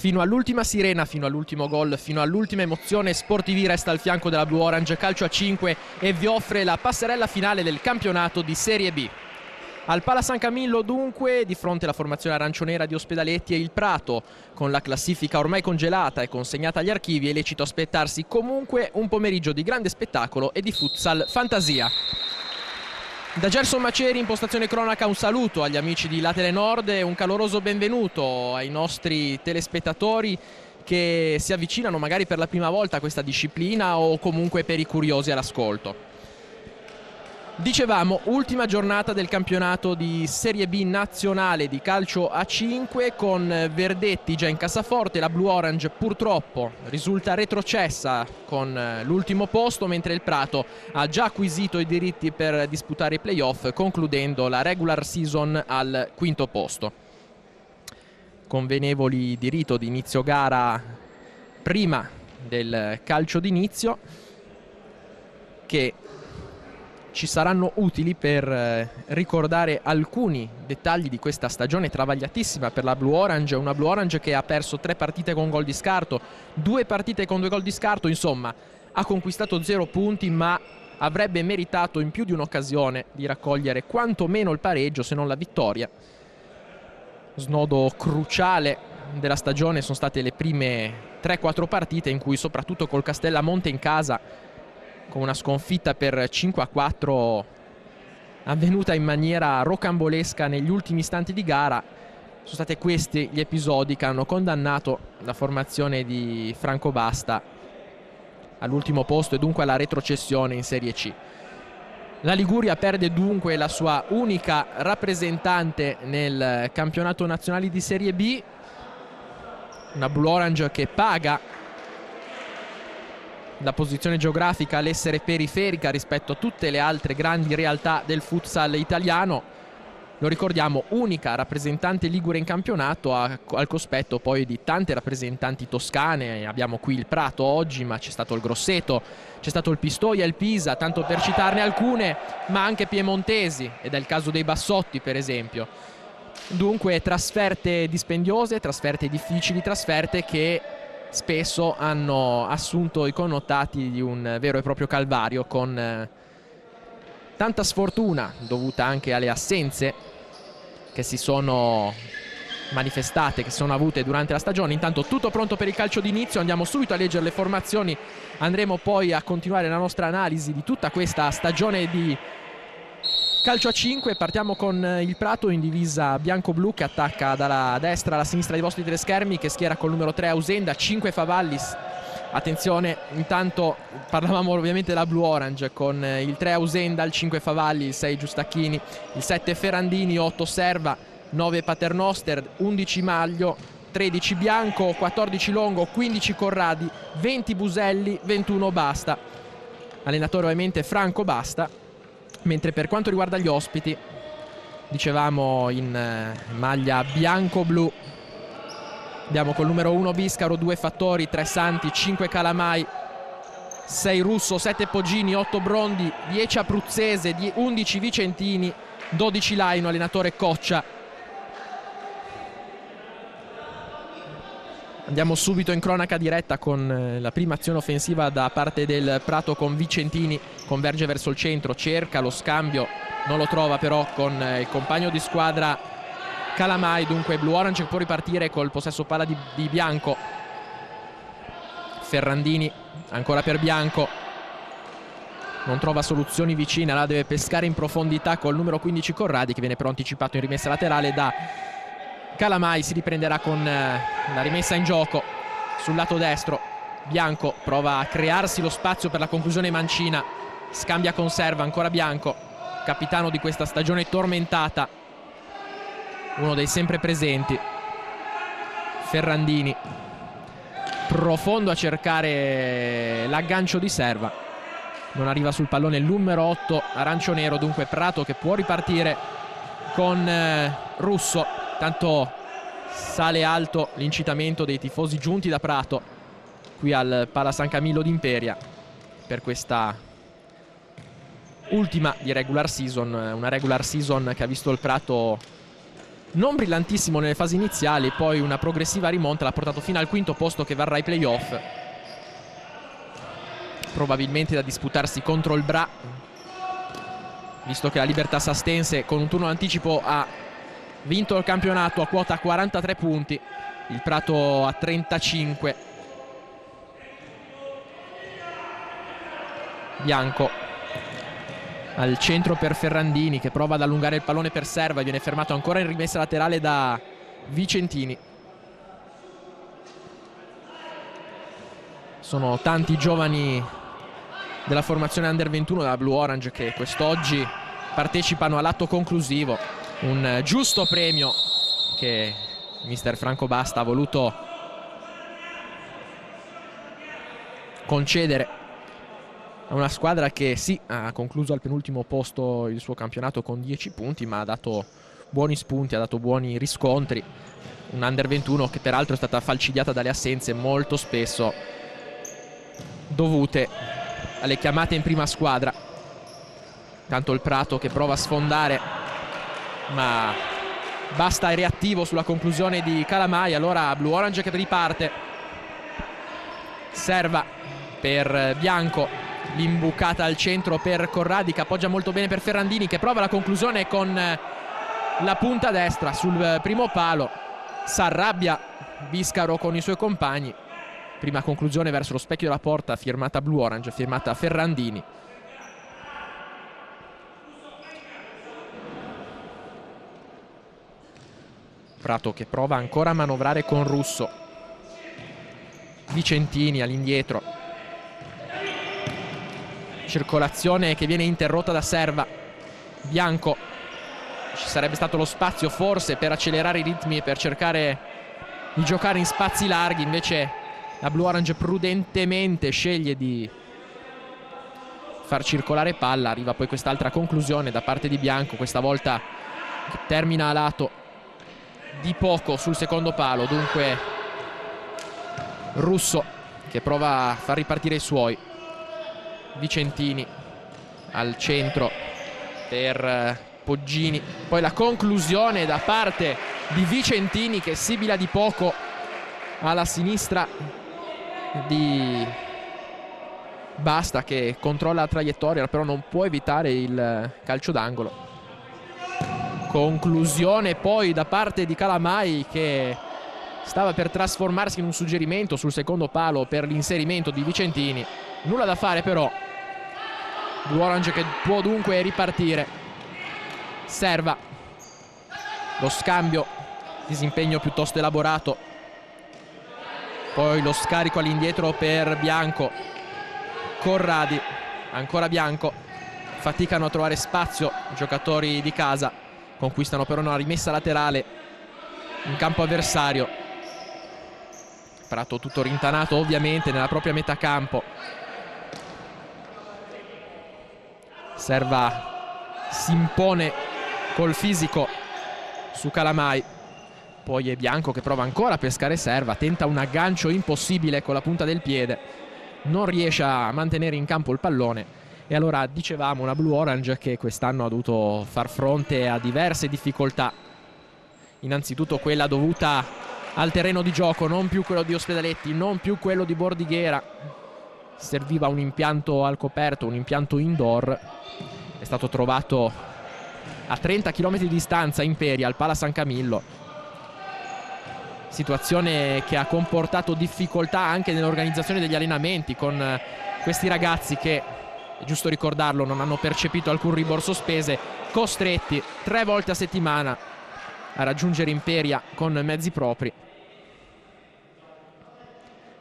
Fino all'ultima sirena, fino all'ultimo gol, fino all'ultima emozione, Sportivi resta al fianco della Blue Orange, calcio a 5 e vi offre la passerella finale del campionato di Serie B. Al Pala San Camillo dunque, di fronte alla formazione aranciονera di Ospedaletti e il Prato, con la classifica ormai congelata e consegnata agli archivi, è lecito aspettarsi comunque un pomeriggio di grande spettacolo e di futsal fantasia. Da Gerson Maceri, in postazione cronaca, un saluto agli amici di La Telenord e un caloroso benvenuto ai nostri telespettatori che si avvicinano magari per la prima volta a questa disciplina o comunque per i curiosi all'ascolto. Dicevamo, ultima giornata del campionato di Serie B nazionale di calcio a 5 con Verdetti già in cassaforte. La Blue Orange purtroppo risulta retrocessa con l'ultimo posto, mentre il Prato ha già acquisito i diritti per disputare i playoff, concludendo la regular season al quinto posto. Convenevoli di rito di inizio gara prima del calcio d'inizio che ci saranno utili per ricordare alcuni dettagli di questa stagione travagliatissima per la Blue Orange, una Blue Orange che ha perso 3 partite con gol di scarto, 2 partite con 2 gol di scarto, insomma ha conquistato 0 punti, ma avrebbe meritato in più di un'occasione di raccogliere quantomeno il pareggio, se non la vittoria. Snodo cruciale della stagione sono state le prime 3-4 partite in cui, soprattutto col Castellamonte in casa, con una sconfitta per 5-4 avvenuta in maniera rocambolesca negli ultimi istanti di gara, sono stati questi gli episodi che hanno condannato la formazione di Franco Basta all'ultimo posto e dunque alla retrocessione in Serie C. La Liguria perde dunque la sua unica rappresentante nel campionato nazionale di Serie B, una Blue Orange che paga la posizione geografica all'essere periferica rispetto a tutte le altre grandi realtà del futsal italiano. Lo ricordiamo, unica rappresentante ligure in campionato al cospetto poi di tante rappresentanti toscane. Abbiamo qui il Prato oggi, ma c'è stato il Grosseto, c'è stato il Pistoia, il Pisa, tanto per citarne alcune, ma anche piemontesi, ed è il caso dei Bassotti per esempio. Dunque trasferte dispendiose, trasferte difficili, trasferte che spesso hanno assunto i connotati di un vero e proprio calvario, con tanta sfortuna dovuta anche alle assenze che si sono manifestate, che sono avute durante la stagione. Intanto tutto pronto per il calcio d'inizio, andiamo subito a leggere le formazioni, andremo poi a continuare la nostra analisi di tutta questa stagione di calcio a 5. Partiamo con il Prato in divisa bianco-blu che attacca dalla destra alla sinistra dei vostri teleschermi, che schiera col numero 3 Ausenda, 5 Favalli. Attenzione, intanto parlavamo ovviamente della Blue Orange con il 3 Ausenda, il 5 Favalli, il 6 Giustacchini, il 7 Ferrandini, 8 Serva, 9 Paternoster, 11 Maglio, 13 Bianco, 14 Longo, 15 Corradi, 20 Buselli, 21 Basta. Allenatore ovviamente Franco Basta. Mentre per quanto riguarda gli ospiti, dicevamo in maglia bianco-blu, abbiamo col numero 1 Biscaro, 2 Fattori, 3 Santi, 5 Calamai, 6 Russo, 7 Poggini, 8 Brondi, 10 Abruzzese, 11 Vicentini, 12 Laino, allenatore Coccia. Andiamo subito in cronaca diretta con la prima azione offensiva da parte del Prato, con Vicentini, converge verso il centro, cerca lo scambio, non lo trova però con il compagno di squadra Calamai. Dunque Blue Orange può ripartire col possesso palla di Bianco. Ferrandini ancora per Bianco, non trova soluzioni vicine, la deve pescare in profondità col numero 15 Corradi, che viene però anticipato in rimessa laterale da Calamai. Si riprenderà con la rimessa in gioco sul lato destro. Bianco prova a crearsi lo spazio per la conclusione mancina, scambia con Serva, ancora Bianco, capitano di questa stagione tormentata, uno dei sempre presenti. Ferrandini profondo a cercare l'aggancio di Serva, non arriva sul pallone il numero 8 aranciονero. Dunque Prato che può ripartire con Russo. Tanto sale alto l'incitamento dei tifosi giunti da Prato qui al Pala San Camillo d'Imperia per questa ultima di regular season, una regular season che ha visto il Prato non brillantissimo nelle fasi iniziali, poi una progressiva rimonta l'ha portato fino al quinto posto che varrà i playoff, probabilmente da disputarsi contro il Bra, visto che la Libertas Astense con un turno d'anticipo ha vinto il campionato a quota 43 punti, il Prato a 35. Bianco al centro per Ferrandini, che prova ad allungare il pallone per Serva e viene fermato ancora in rimessa laterale da Vicentini. Sono tanti giovani della formazione Under 21 della Blue Orange che quest'oggi partecipano all'atto conclusivo. Un giusto premio che mister Franco Basta ha voluto concedere a una squadra che sì, ha concluso al penultimo posto il suo campionato con 10 punti, ma ha dato buoni spunti, ha dato buoni riscontri. Un Under 21 che peraltro è stata falcidiata dalle assenze molto spesso dovute alle chiamate in prima squadra. Tanto il Prato che prova a sfondare, ma Basta è reattivo sulla conclusione di Calamai. Allora Blue Orange che riparte. Serva per Bianco, l'imbucata al centro per Corradi che appoggia molto bene per Ferrandini, che prova la conclusione con la punta destra sul primo palo. S'arrabbia Biscaro con i suoi compagni. Prima conclusione verso lo specchio della porta, firmata Blue Orange, firmata Ferrandini. Prato che prova ancora a manovrare con Russo. Vicentini all'indietro. Circolazione che viene interrotta da Serva. Bianco. Ci sarebbe stato lo spazio forse per accelerare i ritmi e per cercare di giocare in spazi larghi, invece la Blue Orange prudentemente sceglie di far circolare palla. Arriva poi quest'altra conclusione da parte di Bianco, questa volta termina a lato di poco sul secondo palo. Dunque Russo che prova a far ripartire i suoi. Vicentini al centro per Poggini, poi la conclusione da parte di Vicentini che sibila di poco alla sinistra di Basta, che controlla la traiettoria però non può evitare il calcio d'angolo. Conclusione poi da parte di Calamai che stava per trasformarsi in un suggerimento sul secondo palo per l'inserimento di Vicentini. Nulla da fare però. Blue Orange che può dunque ripartire. Serva. Lo scambio, disimpegno piuttosto elaborato. Poi lo scarico all'indietro per Bianco. Corradi, ancora Bianco. Faticano a trovare spazio i giocatori di casa. Conquistano però una rimessa laterale in campo avversario. Prato tutto rintanato ovviamente nella propria metà campo. Serva si impone col fisico su Calamai. Poi è Bianco che prova ancora a pescare Serva, tenta un aggancio impossibile con la punta del piede, non riesce a mantenere in campo il pallone. E allora dicevamo una Blue Orange che quest'anno ha dovuto far fronte a diverse difficoltà. Innanzitutto quella dovuta al terreno di gioco, non più quello di Ospedaletti, non più quello di Bordighera. Serviva un impianto al coperto, un impianto indoor. È stato trovato a 30 km di distanza Imperia, al Pala San Camillo. Situazione che ha comportato difficoltà anche nell'organizzazione degli allenamenti con questi ragazzi che, è giusto ricordarlo, non hanno percepito alcun rimborso spese, costretti 3 volte a settimana a raggiungere Imperia con mezzi propri.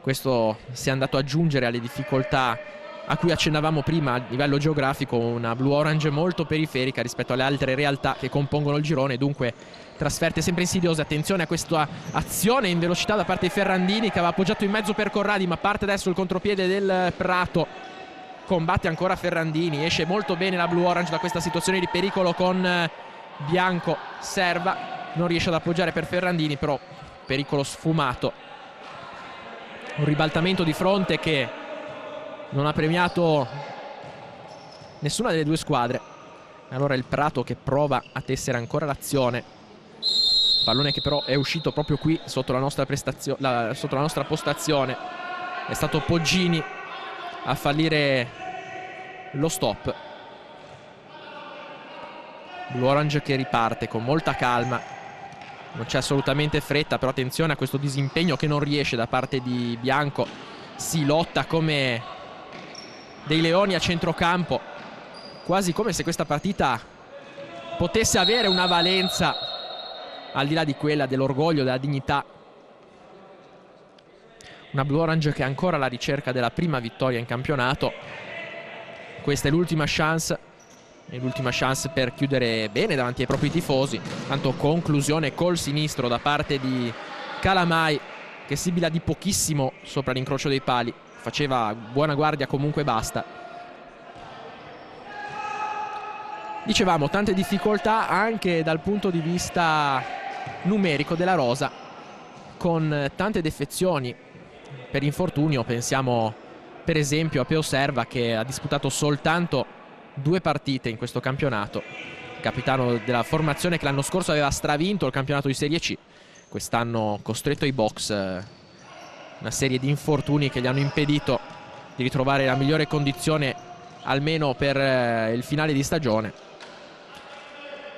Questo si è andato ad aggiungere alle difficoltà a cui accennavamo prima a livello geografico, una Blue Orange molto periferica rispetto alle altre realtà che compongono il girone, dunque trasferte sempre insidiose. Attenzione a questa azione in velocità da parte di Ferrandini che aveva appoggiato in mezzo per Corradi, ma parte adesso il contropiede del Prato. Combatte ancora Ferrandini, esce molto bene la Blue Orange da questa situazione di pericolo con Bianco. Serva non riesce ad appoggiare per Ferrandini, però pericolo sfumato. Un ribaltamento di fronte che non ha premiato nessuna delle due squadre. Allora il Prato che prova a tessere ancora l'azione. Pallone che però è uscito proprio qui sotto la nostra sotto la nostra postazione. È stato Poggini a fallire lo stop. Blue Orange che riparte con molta calma, non c'è assolutamente fretta, però attenzione a questo disimpegno che non riesce da parte di Bianco. Si lotta come dei leoni a centrocampo, quasi come se questa partita potesse avere una valenza al di là di quella dell'orgoglio, della dignità. Una Blue Orange che è ancora alla ricerca della prima vittoria in campionato. Questa è l'ultima chance, e l'ultima chance per chiudere bene davanti ai propri tifosi. Tanto conclusione col sinistro da parte di Calamai, che sibila di pochissimo sopra l'incrocio dei pali. Faceva buona guardia, comunque basta. Dicevamo, tante difficoltà anche dal punto di vista numerico della rosa, con tante defezioni per infortunio. Pensiamo per esempio a Peo Serva, che ha disputato soltanto 2 partite in questo campionato, capitano della formazione che l'anno scorso aveva stravinto il campionato di Serie C, quest'anno costretto ai box, una serie di infortuni che gli hanno impedito di ritrovare la migliore condizione almeno per il finale di stagione.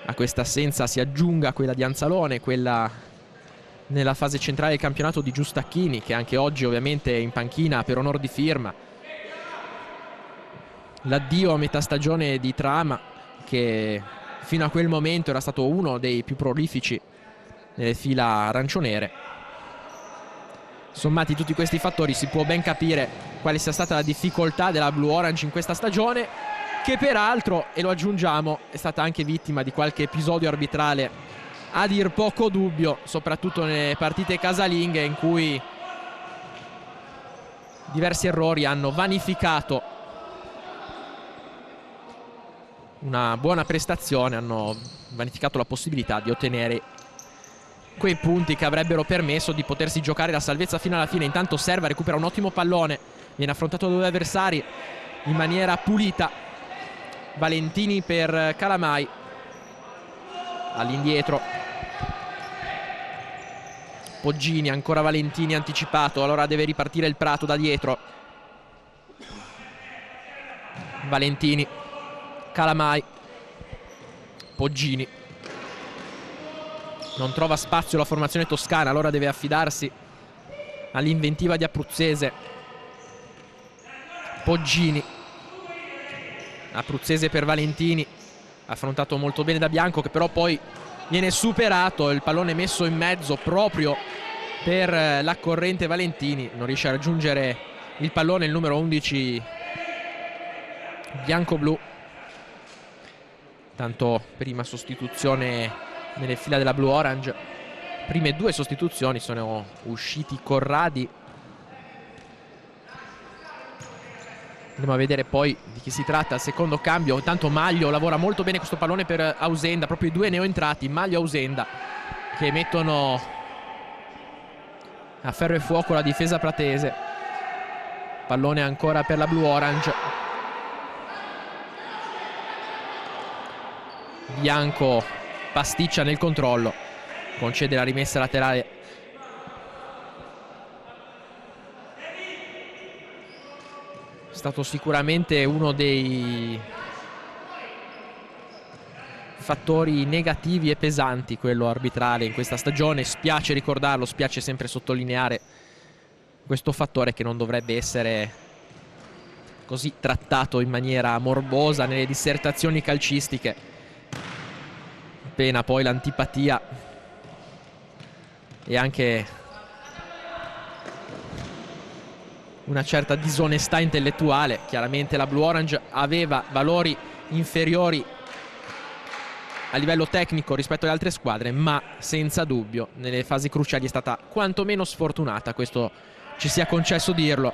A questa assenza si aggiunga quella di Anzalone, quella nella fase centrale del campionato di Giustacchini, che anche oggi ovviamente è in panchina per onor di firma. L'addio a metà stagione di Trama, che fino a quel momento era stato uno dei più prolifici nelle fila arancionere. Sommati tutti questi fattori si può ben capire quale sia stata la difficoltà della Blue Orange in questa stagione, che peraltro, e lo aggiungiamo, è stata anche vittima di qualche episodio arbitrale a dir poco dubbio, soprattutto nelle partite casalinghe, in cui diversi errori hanno vanificato una buona prestazione, hanno vanificato la possibilità di ottenere quei punti che avrebbero permesso di potersi giocare la salvezza fino alla fine. Intanto Serva recupera un ottimo pallone, viene affrontato da 2 avversari in maniera pulita. Valentini per Calamai, all'indietro Poggini, ancora Valentini anticipato, allora deve ripartire il Prato da dietro. Valentini, Calamai, Poggini, non trova spazio la formazione toscana, allora deve affidarsi all'inventiva di Abruzzese. Poggini, Abruzzese per Valentini, affrontato molto bene da Bianco, che però poi viene superato, il pallone messo in mezzo proprio per l'accorrente Valentini, non riesce a raggiungere il pallone il numero 11 bianco-blu. Tanto prima sostituzione nelle fila della Blue Orange, prime 2 sostituzioni sono usciti Corradi. Andiamo a vedere poi di chi si tratta. Al secondo cambio intanto Maglio lavora molto bene questo pallone per Ausenda, proprio i 2 neoentrati, Maglio e Ausenda, che mettono a ferro e fuoco la difesa pratese. Pallone ancora per la Blue Orange. Bianco pasticcia nel controllo, concede la rimessa laterale è stato sicuramente uno dei fattori negativi e pesanti, quello arbitrale in questa stagione. Spiace ricordarlo, spiace sempre sottolineare questo fattore che non dovrebbe essere così trattato in maniera morbosa nelle dissertazioni calcistiche. Appena poi l'antipatia e anche una certa disonestà intellettuale. Chiaramente la Blue Orange aveva valori inferiori a livello tecnico rispetto alle altre squadre, ma senza dubbio nelle fasi cruciali è stata quantomeno sfortunata, questo ci sia concesso dirlo,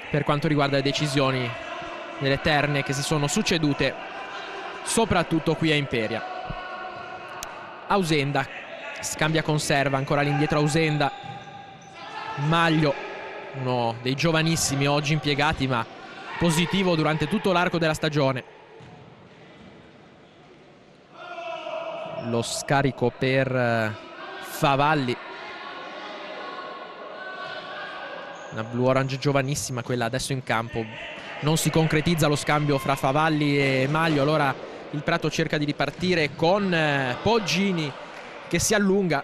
per quanto riguarda le decisioni delle terne che si sono succedute soprattutto qui a Imperia. Ausenda scambia con Serva, ancora all'indietro Ausenda. Maglio, uno dei giovanissimi oggi impiegati ma positivo durante tutto l'arco della stagione. Lo scarico per Favalli. Una Blue Orange giovanissima quella adesso in campo. Non si concretizza lo scambio fra Favalli e Maglio, allora il Prato cerca di ripartire con Poggini che si allunga,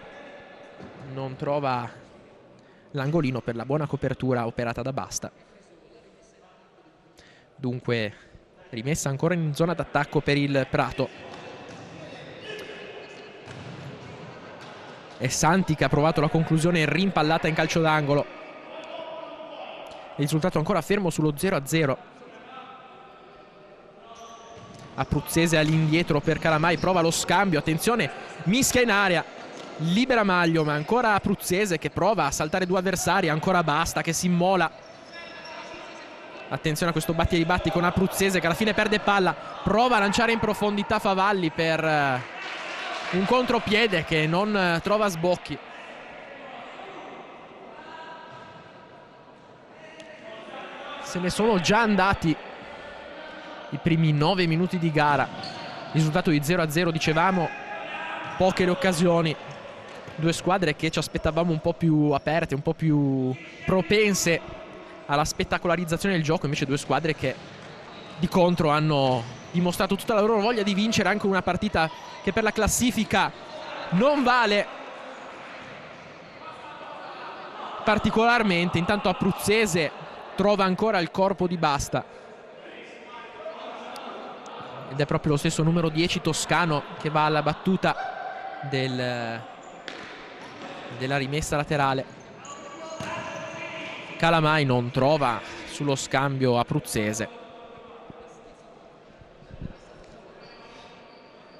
non trova l'angolino per la buona copertura operata da Basta. Dunque rimessa ancora in zona d'attacco per il Prato. È Santi che ha provato la conclusione rimpallata in calcio d'angolo. Il risultato ancora fermo sullo 0-0. Abruzzese all'indietro per Calamai, prova lo scambio, attenzione, mischia in area, libera Maglio, ma ancora Abruzzese che prova a saltare due avversari, ancora Basta che si immola. Attenzione a questo batti e ribatti con Abruzzese che alla fine perde palla, prova a lanciare in profondità Favalli per un contropiede che non trova sbocchi. Se ne sono già andati i primi 9 minuti di gara. Risultato di 0-0, dicevamo, poche le occasioni. Due squadre che ci aspettavamo un po' più aperte, un po' più propense alla spettacolarizzazione del gioco, invece due squadre che di contro hanno dimostrato tutta la loro voglia di vincere anche una partita che per la classifica non vale particolarmente. Intanto Abruzzese trova ancora il corpo di Basta ed è proprio lo stesso numero 10 toscano che va alla battuta della rimessa laterale. Calamai non trova sullo scambio Abruzzese.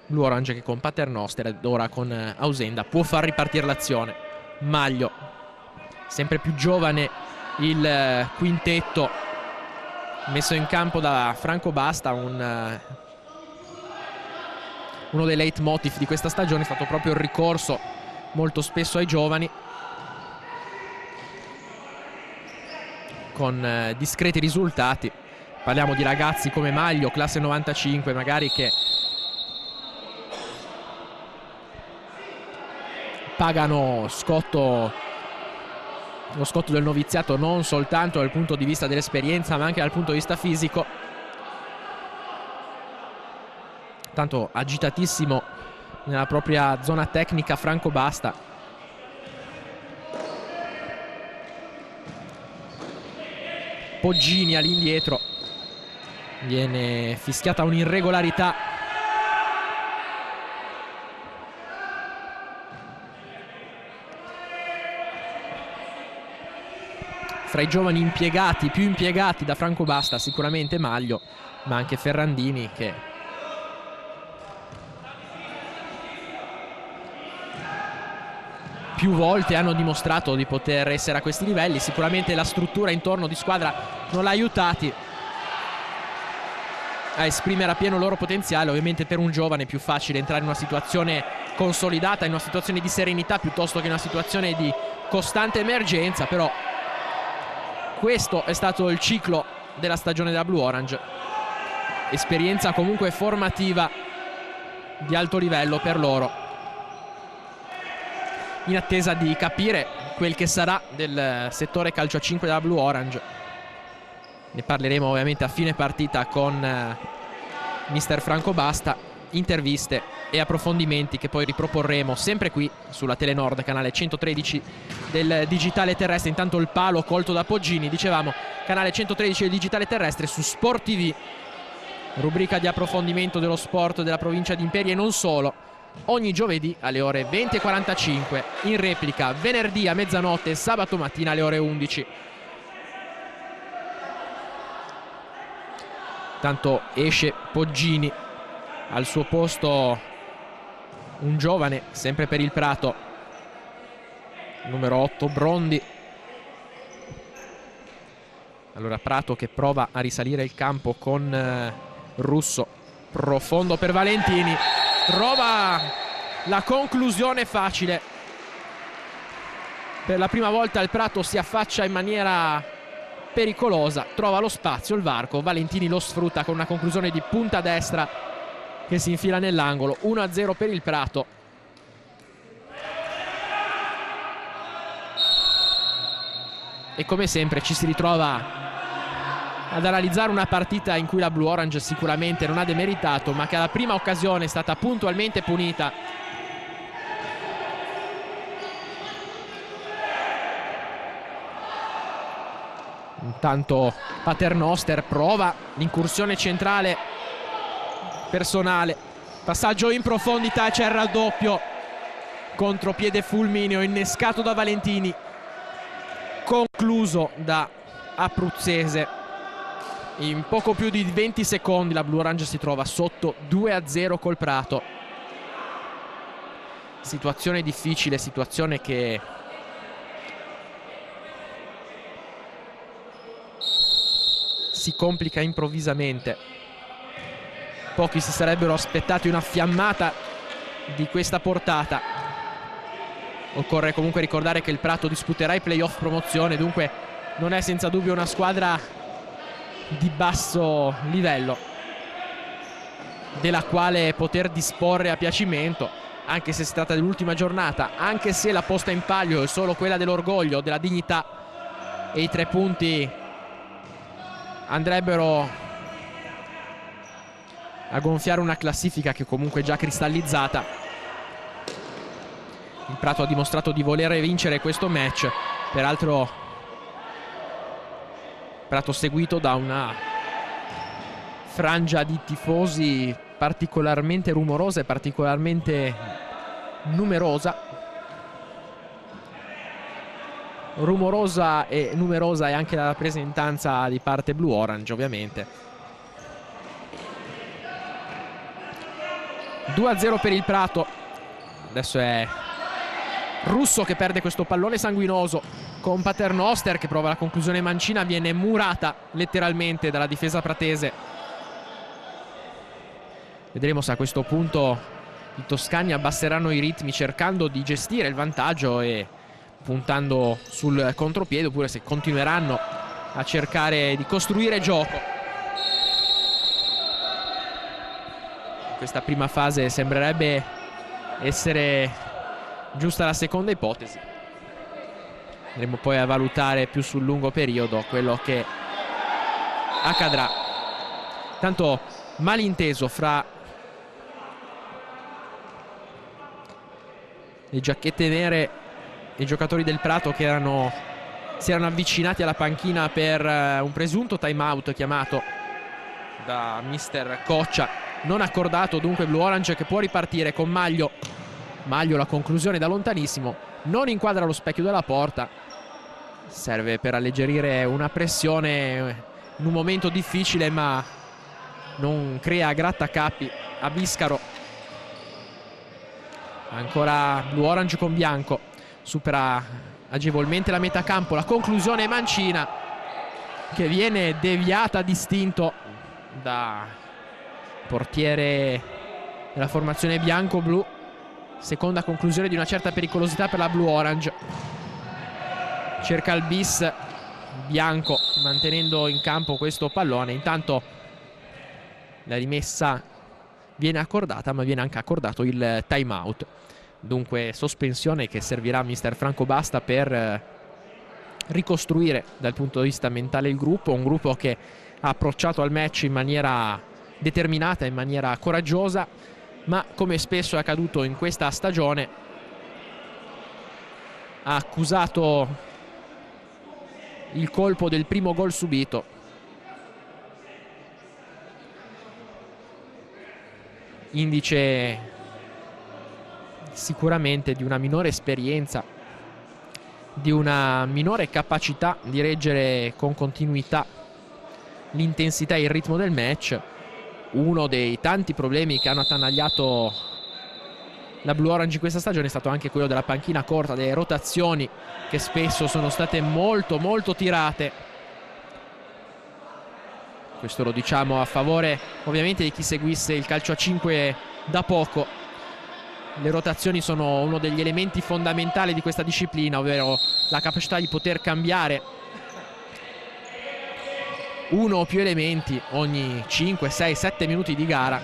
Blue Orange che con Paternoster ed ora con Ausenda può far ripartire l'azione. Maglio, sempre più giovane il quintetto messo in campo da Franco Basta. Uno dei leitmotiv di questa stagione è stato proprio il ricorso molto spesso ai giovani, con discreti risultati. Parliamo di ragazzi come Maglio, classe 95, magari, che pagano lo scotto del noviziato non soltanto dal punto di vista dell'esperienza ma anche dal punto di vista fisico. Tanto agitatissimo nella propria zona tecnica Franco Basta. Poggini all'indietro, viene fischiata un'irregolarità. Fra i giovani impiegati, più impiegati da Franco Basta, sicuramente Maglio, ma anche Ferrandini, che più volte hanno dimostrato di poter essere a questi livelli. Sicuramente la struttura intorno di squadra non l'ha aiutati a esprimere appieno il loro potenziale. Ovviamente per un giovane è più facile entrare in una situazione consolidata, in una situazione di serenità piuttosto che in una situazione di costante emergenza, però questo è stato il ciclo della stagione della Blue Orange. Esperienza comunque formativa di alto livello per loro, in attesa di capire quel che sarà del settore calcio a 5 della Blue Orange. Ne parleremo ovviamente a fine partita con mister Franco Basta. Interviste e approfondimenti che poi riproporremo sempre qui sulla Telenord, canale 113 del digitale terrestre. Intanto il palo colto da Poggini, dicevamo, canale 113 del digitale terrestre su Sport TV, rubrica di approfondimento dello sport della provincia di Imperia e non solo, ogni giovedì alle ore 20:45, in replica venerdì a mezzanotte e sabato mattina alle ore 11. Tanto esce Poggini, al suo posto un giovane, sempre per il Prato, numero 8 Brondi. Allora Prato che prova a risalire il campo con Russo, profondo per Valentini, trova la conclusione facile. Per la prima volta il Prato si affaccia in maniera pericolosa, trova lo spazio, il varco, Valentini lo sfrutta con una conclusione di punta destra che si infila nell'angolo. 1-0 per il Prato. E come sempre ci si ritrova ad analizzare una partita in cui la Blue Orange sicuramente non ha demeritato, ma che alla prima occasione è stata puntualmente punita. Intanto Paternoster prova l'incursione centrale personale, passaggio in profondità, c'è il raddoppio, contropiede fulmineo innescato da Valentini, concluso da Abruzzese. In poco più di 20 secondi la Blue Orange si trova sotto 2-0 col Prato. Situazione difficile, situazione che si complica improvvisamente. Pochi si sarebbero aspettati una fiammata di questa portata. Occorre comunque ricordare che il Prato disputerà i playoff promozione, dunque non è senza dubbio una squadra di basso livello della quale poter disporre a piacimento, anche se si tratta dell'ultima giornata, anche se la posta in palio è solo quella dell'orgoglio, della dignità, e i 3 punti andrebbero a gonfiare una classifica che comunque è già cristallizzata. Il Prato ha dimostrato di voler vincere questo match, peraltro Prato seguito da una frangia di tifosi particolarmente rumorosa e particolarmente numerosa. Rumorosa e numerosa è anche la rappresentanza di parte Blue Orange, ovviamente. 2-0 per il Prato. Adesso è Russo che perde questo pallone sanguinoso con Paternoster che prova la conclusione mancina, viene murata letteralmente dalla difesa pratese. Vedremo se a questo punto i toscani abbasseranno i ritmi cercando di gestire il vantaggio e puntando sul contropiede, oppure se continueranno a cercare di costruire gioco. Questa prima fase sembrerebbe essere giusta la seconda ipotesi. Andremo poi a valutare più sul lungo periodo quello che accadrà. Tanto malinteso fra le giacchette nere e i giocatori del Prato che si erano avvicinati alla panchina per un presunto time out chiamato da mister Coccia, non accordato. Dunque Blue Orange che può ripartire con Maglio. Maglio, la conclusione da lontanissimo, non inquadra lo specchio della porta, serve per alleggerire una pressione in un momento difficile, ma non crea grattacapi a Biscaro. Ancora Blue Orange con Bianco, supera agevolmente la metà campo, la conclusione mancina che viene deviata a distinto da portiere della formazione bianco-blu. Seconda conclusione di una certa pericolosità per la Blue Orange. Cerca il bis Bianco mantenendo in campo questo pallone. Intanto la rimessa viene accordata, ma viene anche accordato il time out. Dunque sospensione che servirà a mister Franco Basta per ricostruire dal punto di vista mentale il gruppo. Un gruppo che ha approcciato al match in maniera determinata, in maniera coraggiosa, ma come spesso è accaduto in questa stagione ha accusato il colpo del primo gol subito. Indice sicuramente di una minore esperienza, di una minore capacità di reggere con continuità l'intensità e il ritmo del match. Uno dei tanti problemi che hanno attanagliato la Blue Orange in questa stagione è stato anche quello della panchina corta, delle rotazioni che spesso sono state molto tirate. Questo lo diciamo a favore ovviamente di chi seguisse il calcio a 5 da poco. Le rotazioni sono uno degli elementi fondamentali di questa disciplina, ovvero la capacità di poter cambiare uno o più elementi ogni 5, 6, 7 minuti di gara.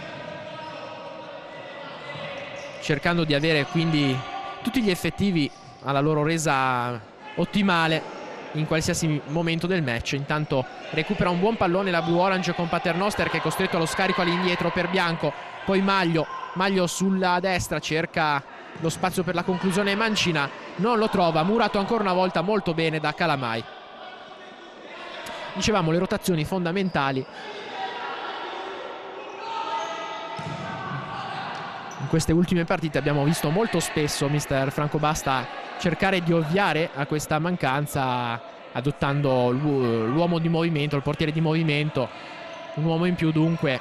cercando di avere quindi tutti gli effettivi alla loro resa ottimale in qualsiasi momento del match. Intanto recupera un buon pallone la Blue Orange con Paternoster, che è costretto allo scarico all'indietro per Bianco, poi Maglio sulla destra cerca lo spazio per la conclusione, Mancina non lo trova, murato ancora una volta molto bene da Calamai. Dicevamo le rotazioni fondamentali in queste ultime partite. Abbiamo visto molto spesso mister Franco Basta cercare di ovviare a questa mancanza adottando l'uomo di movimento, il portiere di movimento, un uomo in più dunque,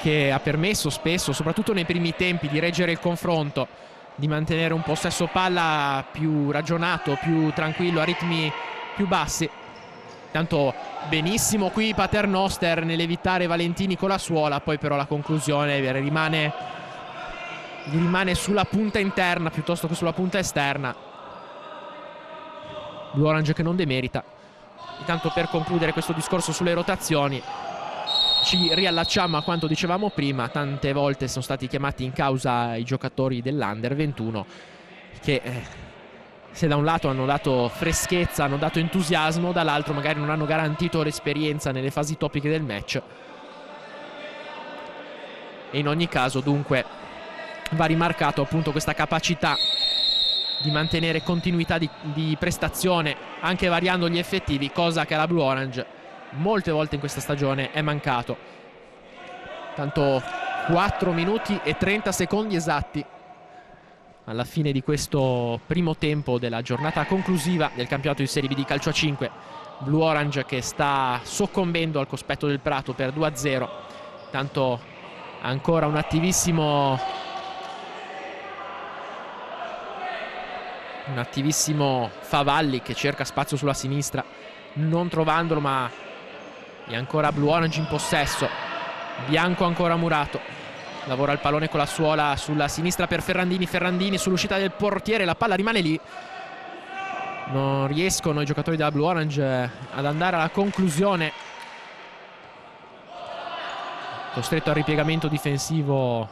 che ha permesso spesso, soprattutto nei primi tempi, di reggere il confronto, di mantenere un possesso palla più ragionato, più tranquillo, a ritmi più bassi. Tanto benissimo qui Paternoster nell'evitare Valentini con la suola, poi però la conclusione gli rimane sulla punta interna piuttosto che sulla punta esterna. Blue Orange che non demerita. Intanto, per concludere questo discorso sulle rotazioni, ci riallacciamo a quanto dicevamo prima. Tante volte sono stati chiamati in causa i giocatori dell'Under 21 che se da un lato hanno dato freschezza, hanno dato entusiasmo, dall'altro magari non hanno garantito l'esperienza nelle fasi topiche del match. E in ogni caso dunque va rimarcato appunto questa capacità di mantenere continuità di prestazione anche variando gli effettivi, cosa che alla Blue Orange molte volte in questa stagione è mancato. Tanto 4 minuti e 30 secondi esatti alla fine di questo primo tempo della giornata conclusiva del campionato di Serie B di calcio a 5. Blue Orange che sta soccombendo al cospetto del Prato per 2-0. Tanto ancora un attivissimo Favalli che cerca spazio sulla sinistra, non trovandolo, ma è ancora Blue Orange in possesso. Bianco ancora murato, lavora il pallone con la suola sulla sinistra per Ferrandini sull'uscita del portiere, la palla rimane lì, non riescono i giocatori della Blue Orange ad andare alla conclusione. Costretto al ripiegamento difensivo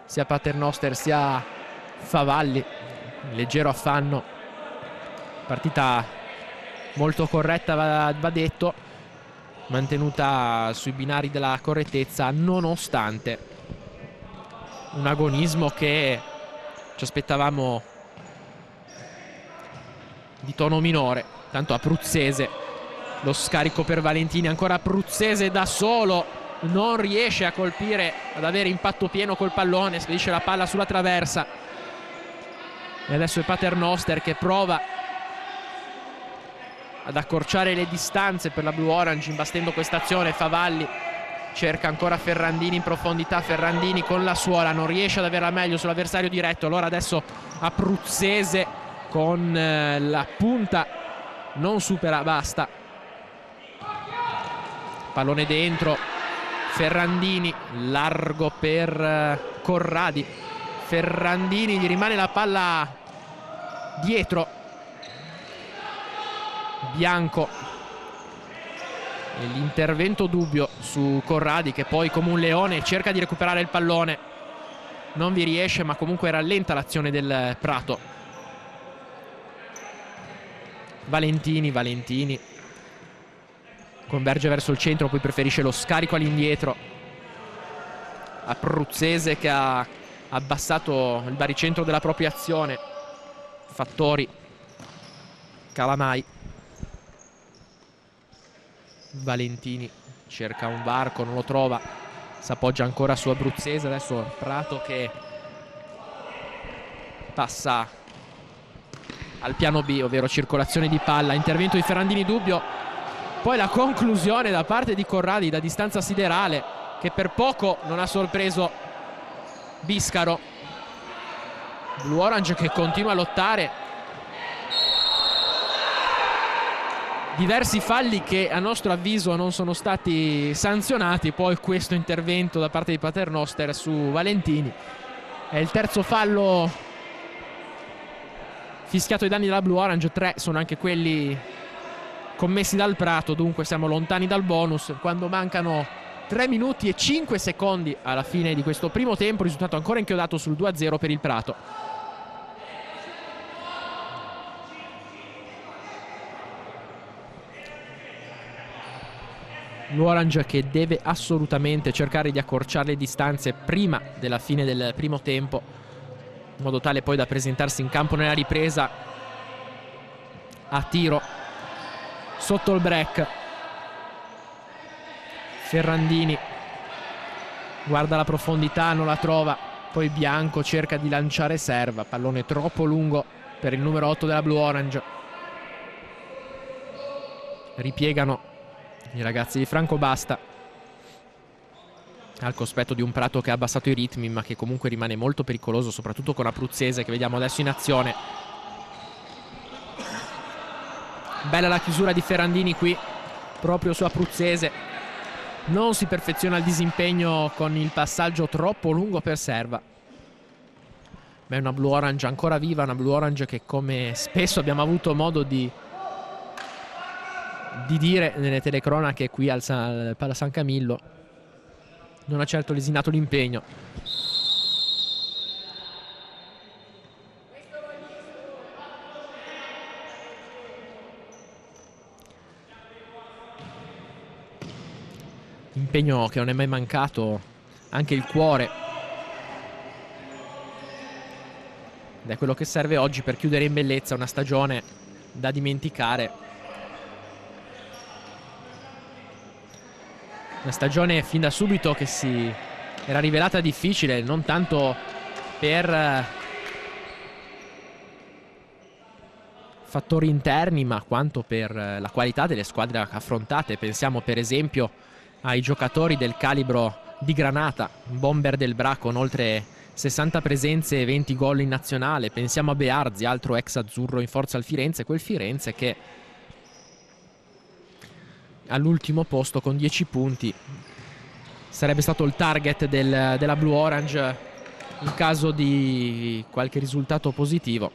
sia Paternoster sia Favalli, leggero affanno. Partita molto corretta, va detto, mantenuta sui binari della correttezza nonostante un agonismo che ci aspettavamo di tono minore. Tanto Abruzzese, lo scarico per Valentini, ancora Abruzzese da solo, non riesce a colpire, ad avere impatto pieno col pallone, spedisce la palla sulla traversa e adesso è Paternoster che prova ad accorciare le distanze per la Blue Orange imbastendo questa azione. Favalli cerca ancora Ferrandini in profondità, Ferrandini con la suola non riesce ad avere la meglio sull'avversario diretto, allora adesso Abruzzese con la punta non supera, basta, pallone dentro, Ferrandini largo per Corradi, Ferrandini gli rimane la palla dietro, Bianco e l'intervento dubbio su Corradi che poi come un leone cerca di recuperare il pallone, non vi riesce ma comunque rallenta l'azione del Prato. Valentini converge verso il centro, poi preferisce lo scarico all'indietro. Abruzzese che ha abbassato il baricentro della propria azione. Fattori, Calamai, Valentini cerca un varco, non lo trova, si appoggia ancora su Abruzzese. Adesso Prato che passa al piano B, ovvero circolazione di palla, intervento di Ferrandini dubbio, poi la conclusione da parte di Corradi da distanza siderale che per poco non ha sorpreso Biscaro. Blue Orange che continua a lottare, diversi falli che a nostro avviso non sono stati sanzionati, poi questo intervento da parte di Paternoster su Valentini è il terzo fallo fischiato ai danni della Blue Orange, 3 sono anche quelli commessi dal Prato, dunque siamo lontani dal bonus quando mancano 3 minuti e 5 secondi alla fine di questo primo tempo, risultato ancora inchiodato sul 2-0 per il Prato. L'Orange che deve assolutamente cercare di accorciare le distanze prima della fine del primo tempo, in modo tale poi da presentarsi in campo nella ripresa a tiro sotto il break. Ferrandini guarda la profondità, non la trova, poi Bianco cerca di lanciare serva, pallone troppo lungo per il numero 8 della Blue Orange. Ripiegano i ragazzi di Francobasta al cospetto di un Prato che ha abbassato i ritmi, ma che comunque rimane molto pericoloso, soprattutto con Abruzzese che vediamo adesso in azione. Bella la chiusura di Ferrandini qui proprio su Abruzzese. Non si perfeziona il disimpegno con il passaggio troppo lungo per serva. Beh, una Blue Orange ancora viva, una Blue Orange che, come spesso abbiamo avuto modo di dire nelle telecronache qui al Pala San Camillo, non ha certo lesinato l'impegno. Impegno che non è mai mancato anche il cuore, ed è quello che serve oggi per chiudere in bellezza una stagione da dimenticare. Una stagione fin da subito che si era rivelata difficile, non tanto per fattori interni, ma quanto per la qualità delle squadre affrontate. Pensiamo per esempio ai giocatori del calibro di Granata, Bomber del Bra con oltre 60 presenze e 20 gol in nazionale. Pensiamo a Bearzi, altro ex azzurro in forza al Firenze, quel Firenze che all'ultimo posto con 10 punti sarebbe stato il target della Blue Orange in caso di qualche risultato positivo.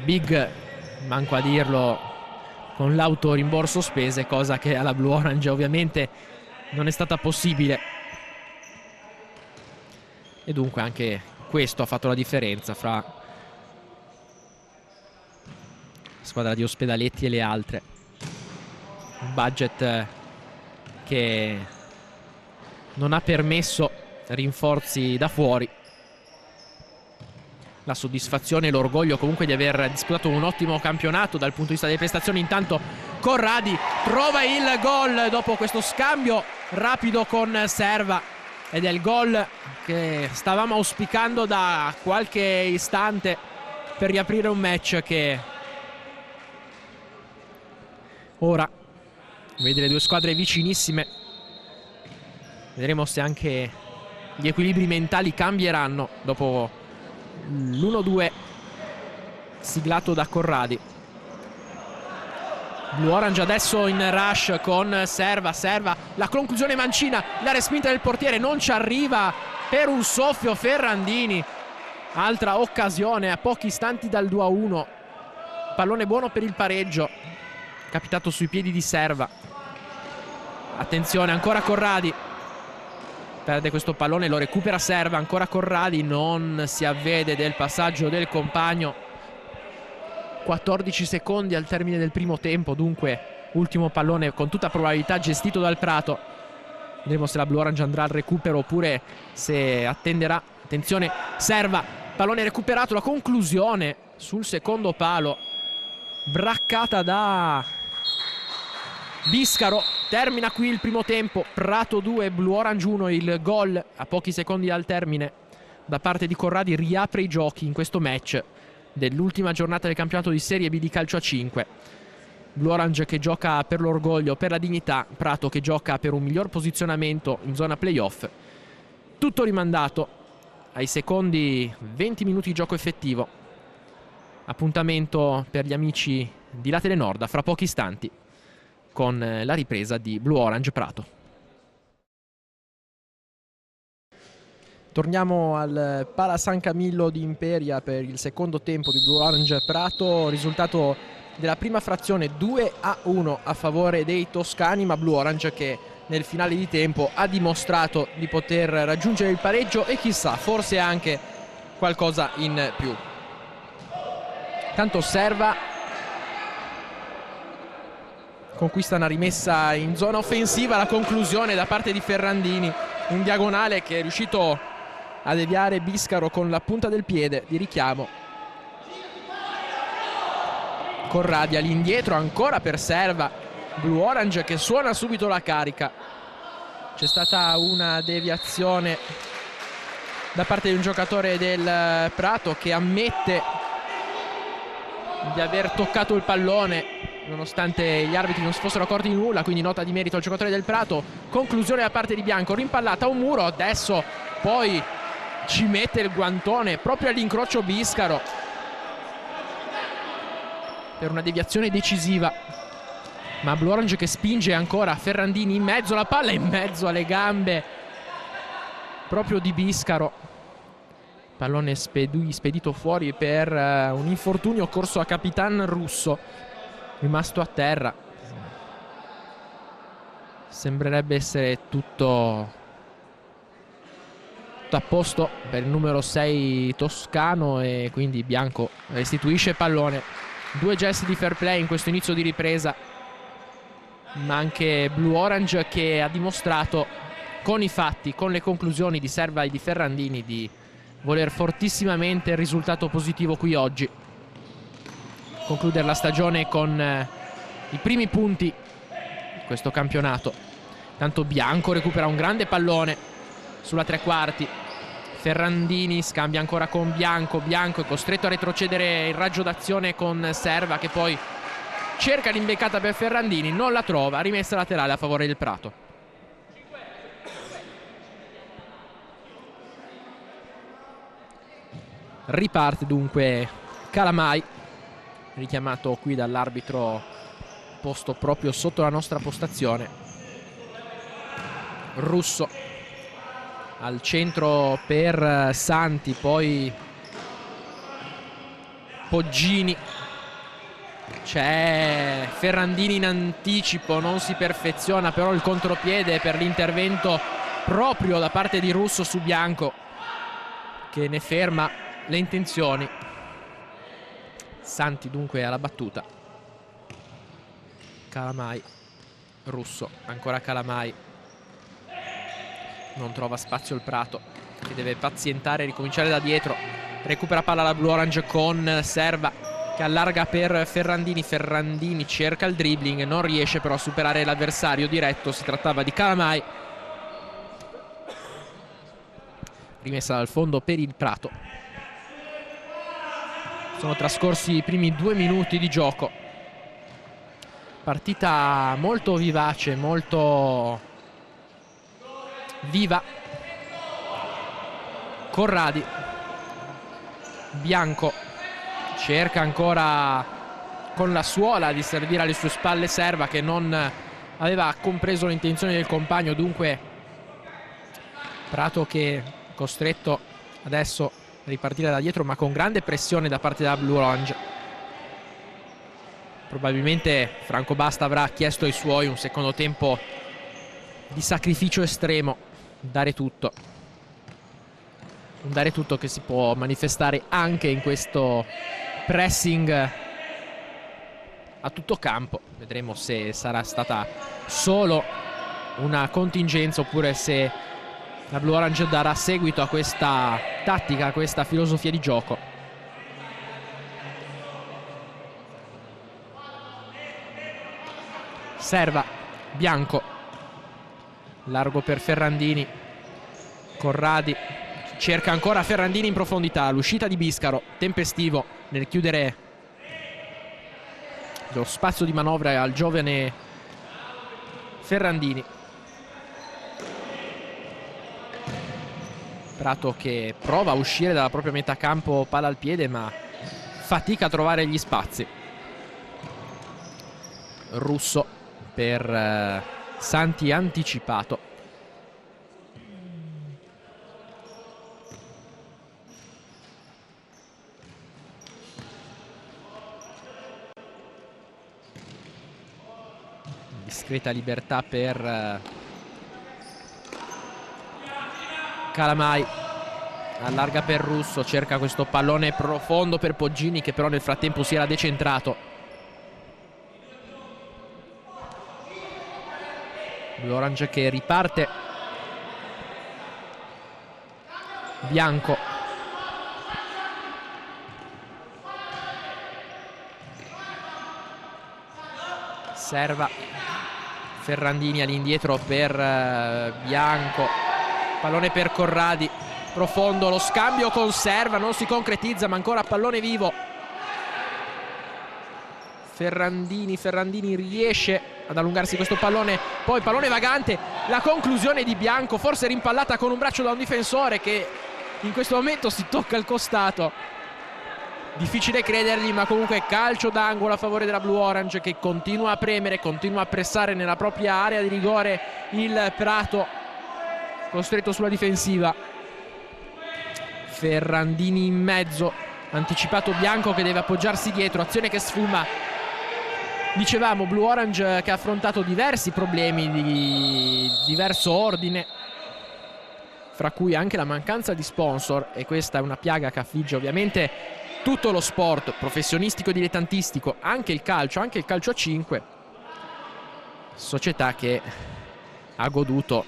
Big, manco a dirlo, con l'autorimborso spese, cosa che alla Blue Orange ovviamente non è stata possibile, e dunque anche questo ha fatto la differenza fra squadra di Ospedaletti e le altre. Un budget che non ha permesso rinforzi da fuori. La soddisfazione e l'orgoglio comunque di aver disputato un ottimo campionato dal punto di vista delle prestazioni. Intanto Corradi trova il gol dopo questo scambio rapido con serva, ed è il gol che stavamo auspicando da qualche istante per riaprire un match che ora vede le due squadre vicinissime. Vedremo se anche gli equilibri mentali cambieranno dopo l'1-2 siglato da Corradi. Blue Orange adesso in rush con serva, la conclusione mancina, la respinta del portiere, non ci arriva per un soffio Ferrandini. Altra occasione a pochi istanti dal 2-1. Pallone buono per il pareggio, capitato sui piedi di serva. Attenzione, ancora Corradi, perde questo pallone, lo recupera serva, ancora Corradi, non si avvede del passaggio del compagno. 14 secondi al termine del primo tempo, dunque ultimo pallone con tutta probabilità gestito dal Prato. Vedremo se la Blue Orange andrà al recupero oppure se attenderà. Attenzione, serva, pallone recuperato, la conclusione sul secondo palo, braccata da Biscaro. Termina qui il primo tempo, Prato 2, Blue Orange 1. Il gol a pochi secondi dal termine da parte di Corradi riapre i giochi in questo match dell'ultima giornata del campionato di Serie B di calcio a 5. Blue Orange che gioca per l'orgoglio, per la dignità, Prato che gioca per un miglior posizionamento in zona playoff. Tutto rimandato ai secondi 20 minuti di gioco effettivo. Appuntamento per gli amici di La Telenord fra pochi istanti con la ripresa di Blue Orange Prato. Torniamo al Pala San Camillo di Imperia per il secondo tempo di Blue Orange Prato. Risultato della prima frazione, 2-1 a favore dei toscani, ma Blue Orange che nel finale di tempo ha dimostrato di poter raggiungere il pareggio e chissà, forse anche qualcosa in più. Tanto Serva conquista una rimessa in zona offensiva, la conclusione da parte di Ferrandini in diagonale, che è riuscito a deviare Biscaro con la punta del piede di richiamo. Corradi all'indietro ancora per Serva, Blue Orange che suona subito la carica. C'è stata una deviazione da parte di un giocatore del Prato che ammette di aver toccato il pallone nonostante gli arbitri non si fossero accorti di nulla, quindi nota di merito al giocatore del Prato. Conclusione da parte di Bianco, rimpallata a un muro, adesso poi ci mette il guantone proprio all'incrocio Biscaro per una deviazione decisiva, ma Blue Orange che spinge ancora Ferrandini in mezzo alla palla, in mezzo alle gambe proprio di Biscaro. Pallone spedito fuori per un infortunio occorso a Capitan Russo, rimasto a terra. Sembrerebbe essere tutto a posto per il numero 6 toscano e quindi Bianco restituisce il pallone. 2 gesti di fair play in questo inizio di ripresa, ma anche Blue Orange che ha dimostrato con i fatti, con le conclusioni di Serva e di Ferrandini, di voler fortissimamente il risultato positivo qui oggi, concludere la stagione con i primi punti di questo campionato. Tanto Bianco recupera un grande pallone sulla tre quarti, Ferrandini scambia ancora con Bianco, Bianco è costretto a retrocedere il raggio d'azione con Serva che poi cerca l'imbeccata per Ferrandini, non la trova, rimessa laterale a favore del Prato. Riparte dunque Calamai, richiamato qui dall'arbitro posto proprio sotto la nostra postazione. Russo al centro per Santi, poi Poggini, c'è Ferrandini in anticipo, non si perfeziona però il contropiede per l'intervento proprio da parte di Russo su Bianco che ne ferma le intenzioni. Santi dunque alla battuta. Calamai, Russo, ancora Calamai, non trova spazio il Prato che deve pazientare e ricominciare da dietro. Recupera palla la Blue Orange con Serva che allarga per Ferrandini. Ferrandini cerca il dribbling, non riesce però a superare l'avversario diretto, si trattava di Calamai. Rimessa dal fondo per il Prato. Sono trascorsi i primi 2 minuti di gioco. Partita molto vivace, molto viva. Corradi, Bianco cerca ancora con la suola di servire alle sue spalle Serva che non aveva compreso le intenzioni del compagno, dunque Prato che è costretto adesso a ripartire da dietro ma con grande pressione da parte della Blue Orange. Probabilmente Franco Basta avrà chiesto ai suoi un secondo tempo di sacrificio estremo, dare tutto. Un dare tutto che si può manifestare anche in questo pressing a tutto campo. Vedremo se sarà stata solo una contingenza oppure se la Blue Orange darà seguito a questa tattica, a questa filosofia di gioco. Serva, Bianco, largo per Ferrandini. Corradi cerca ancora Ferrandini in profondità, l'uscita di Biscaro, tempestivo nel chiudere lo spazio di manovra al giovane Ferrandini. Prato che prova a uscire dalla propria metà campo, palla al piede, ma fatica a trovare gli spazi. Russo per Santi anticipato. discreta libertà per Calamai, allarga per Russo, cerca questo pallone profondo per Poggini, che però nel frattempo si era decentrato. L'Orange che riparte. Bianco, Serva, Ferrandini all'indietro per Bianco, pallone per Corradi, profondo, lo scambio con Serva, non si concretizza, ma ancora pallone vivo. Ferrandini riesce ad allungarsi questo pallone, poi pallone vagante, la conclusione di Bianco, forse rimpallata con un braccio da un difensore che in questo momento si tocca il costato. Difficile credergli, ma comunque calcio d'angolo a favore della Blue Orange, che continua a premere, continua a pressare nella propria area di rigore il Prato, costretto sulla difensiva. Ferrandini in mezzo, anticipato Bianco che deve appoggiarsi dietro, azione che sfuma. Dicevamo, Blue Orange che ha affrontato diversi problemi di diverso ordine, fra cui anche la mancanza di sponsor, e questa è una piaga che affligge ovviamente tutto lo sport professionistico e dilettantistico, anche il calcio a 5, società che ha goduto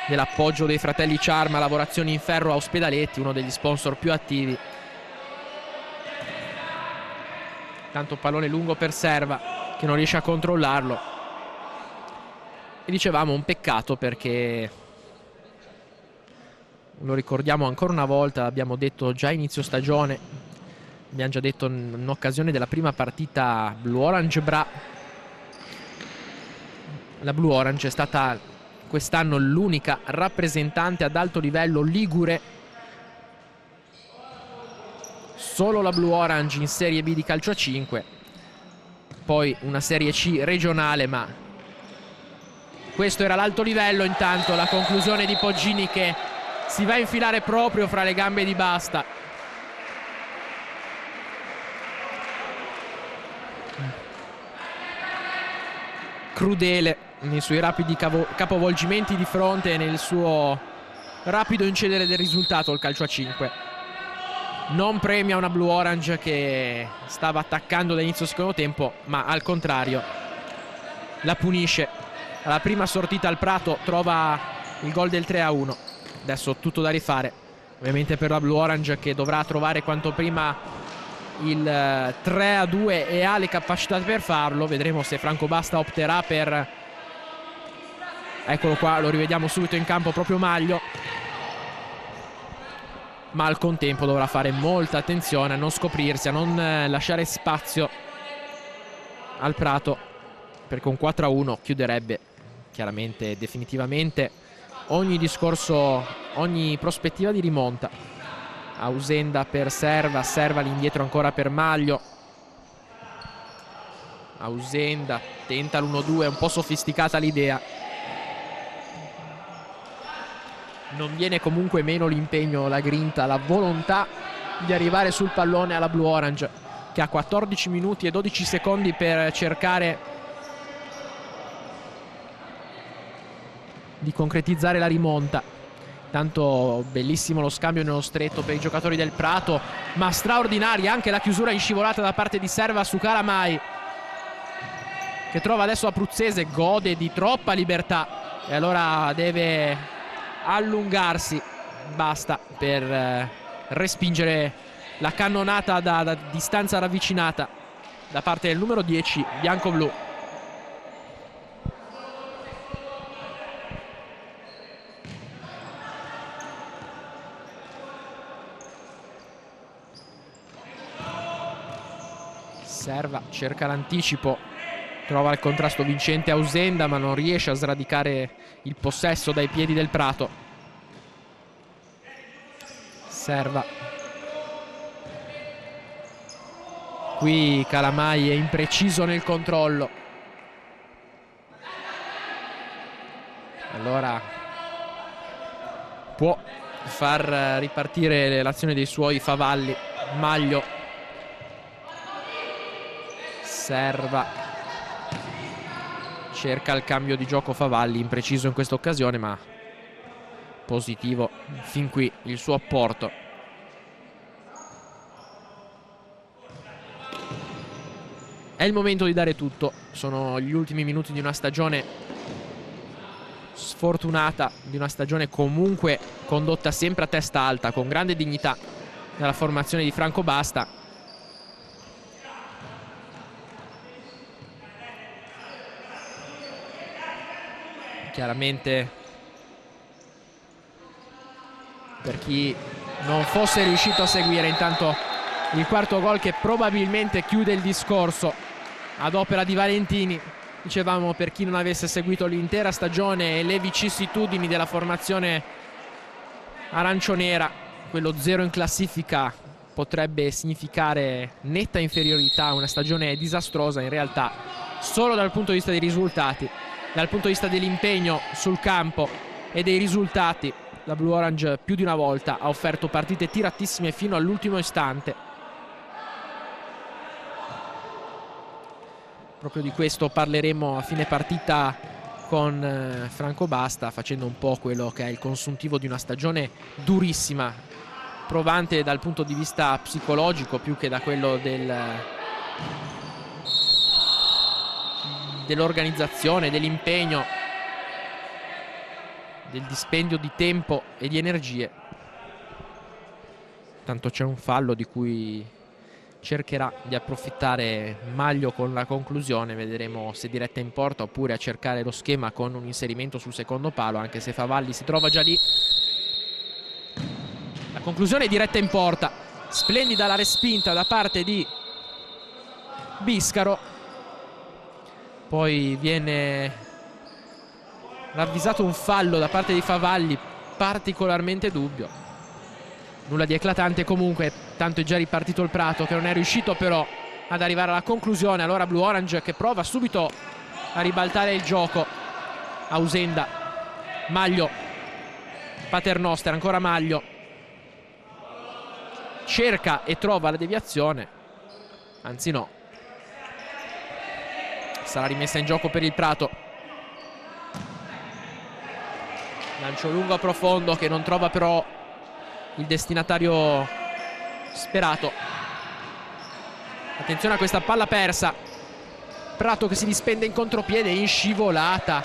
dell'appoggio dei fratelli Ciarma, Lavorazioni in Ferro a Ospedaletti, uno degli sponsor più attivi. Tanto pallone lungo per Serva che non riesce a controllarlo, e dicevamo un peccato perché, lo ricordiamo ancora una volta, abbiamo detto già inizio stagione, abbiamo già detto in occasione della prima partita Blue Orange Bra, la Blue Orange è stata quest'anno l'unica rappresentante ad alto livello ligure. Solo la Blue Orange in Serie B di calcio a 5, poi una Serie C regionale, ma questo era l'alto livello. Intanto la conclusione di Poggini che si va a infilare proprio fra le gambe di Basta. Crudele nei suoi rapidi capovolgimenti di fronte e nel suo rapido incedere del risultato il calcio a 5. Non premia una Blue Orange che stava attaccando da inizio secondo tempo, ma al contrario la punisce. Alla prima sortita al Prato trova il gol del 3-1. Adesso tutto da rifare ovviamente per la Blue Orange, che dovrà trovare quanto prima il 3-2 e ha le capacità per farlo. Vedremo se Franco Basta opterà per, eccolo qua, lo rivediamo subito in campo, proprio Maglio, ma al contempo dovrà fare molta attenzione a non scoprirsi, a non lasciare spazio al Prato, perché un 4-1 chiuderebbe chiaramente e definitivamente ogni discorso, ogni prospettiva di rimonta. Ausenda per Serva, Serva all'indietro ancora per Maglio. Ausenda tenta l'1-2, un po' sofisticata l'idea. Non viene comunque meno l'impegno, la grinta, la volontà di arrivare sul pallone alla Blue Orange, che ha 14 minuti e 12 secondi per cercare di concretizzare la rimonta. Tanto bellissimo lo scambio nello stretto per i giocatori del Prato, ma straordinaria anche la chiusura in scivolata da parte di Serva su Calamai, che trova adesso Abruzzese, gode di troppa libertà e allora deve allungarsi. Basta per respingere la cannonata da distanza ravvicinata da parte del numero 10 bianco-blu. Serva cerca l'anticipo, trova il contrasto vincente Ausenda, ma non riesce a sradicare il possesso dai piedi del Prato. Serva, qui Calamai è impreciso nel controllo, allora può far ripartire l'azione dei suoi favalli. Maglio, Serva, Cerca il cambio di gioco Favalli, impreciso in questa occasione, ma positivo fin qui il suo apporto. È il momento di dare tutto. Sono gli ultimi minuti di una stagione sfortunata, di una stagione comunque condotta sempre a testa alta, con grande dignità, dalla formazione di Franco Basta. Chiaramente, per chi non fosse riuscito a seguire, intanto il quarto gol che probabilmente chiude il discorso ad opera di Valentini. Dicevamo, per chi non avesse seguito l'intera stagione e le vicissitudini della formazione arancionera, quello 0 in classifica potrebbe significare netta inferiorità, una stagione disastrosa. In realtà, solo dal punto di vista dei risultati, dal punto di vista dell'impegno sul campo e dei risultati, la Blue Orange più di una volta ha offerto partite tiratissime fino all'ultimo istante. Proprio di questo parleremo a fine partita con Franco Basta, facendo un po' quello che è il consuntivo di una stagione durissima, provante dal punto di vista psicologico più che da quello dell'organizzazione, dell'impegno, del dispendio di tempo e di energie. Tanto c'è un fallo di cui cercherà di approfittare Maglio con la conclusione. Vedremo se diretta in porta oppure a cercare lo schema con un inserimento sul secondo palo, anche se Favalli si trova già lì. La conclusione è diretta in porta, splendida la respinta da parte di Biscaro. Poi viene ravvisato un fallo da parte di Favalli particolarmente dubbio. Nulla di eclatante comunque, tanto è già ripartito il Prato, che non è riuscito però ad arrivare alla conclusione. Allora Blue Orange che prova subito a ribaltare il gioco. Ausenda, Maglio, Paternoster, ancora Maglio, cerca e trova la deviazione, anzi no, sarà rimessa in gioco per il Prato. Lancio lungo a profondo che non trova però il destinatario sperato. Attenzione a questa palla persa. Prato che si dispende in contropiede, in scivolata.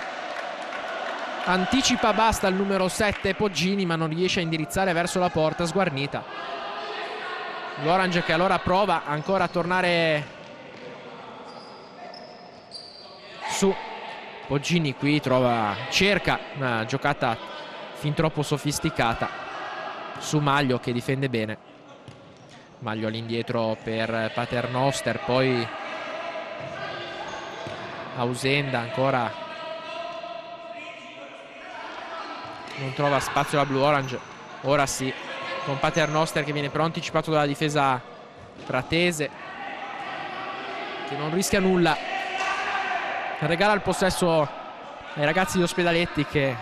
Anticipa Basta il numero 7 Poggini, ma non riesce a indirizzare verso la porta sguarnita. L'Orange che allora prova ancora a tornare su. Poggini qui cerca una giocata fin troppo sofisticata su Maglio che difende bene. Maglio all'indietro per Paternoster, poi Ausenda ancora non trova spazio la Blue Orange. Ora sì, con Paternoster che viene però anticipato dalla difesa pratese, che non rischia nulla, regala il possesso ai ragazzi di Ospedaletti che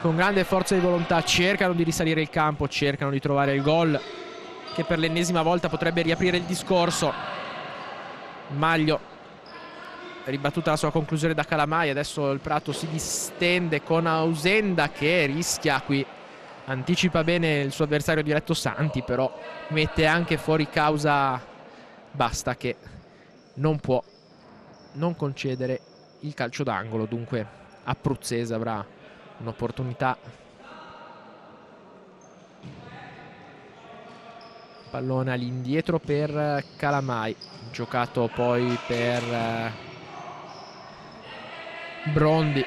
con grande forza di volontà cercano di risalire il campo, cercano di trovare il gol che per l'ennesima volta potrebbe riaprire il discorso. Maglio, ribattuta la sua conclusione da Calamai. Adesso il Prato si distende con Ausenda che rischia qui, anticipa bene il suo avversario diretto Santi, però mette anche fuori causa Basta che non può non concedere il calcio d'angolo. Dunque Abruzzese avrà un'opportunità. Pallone all'indietro per Calamai, giocato poi per Brondi,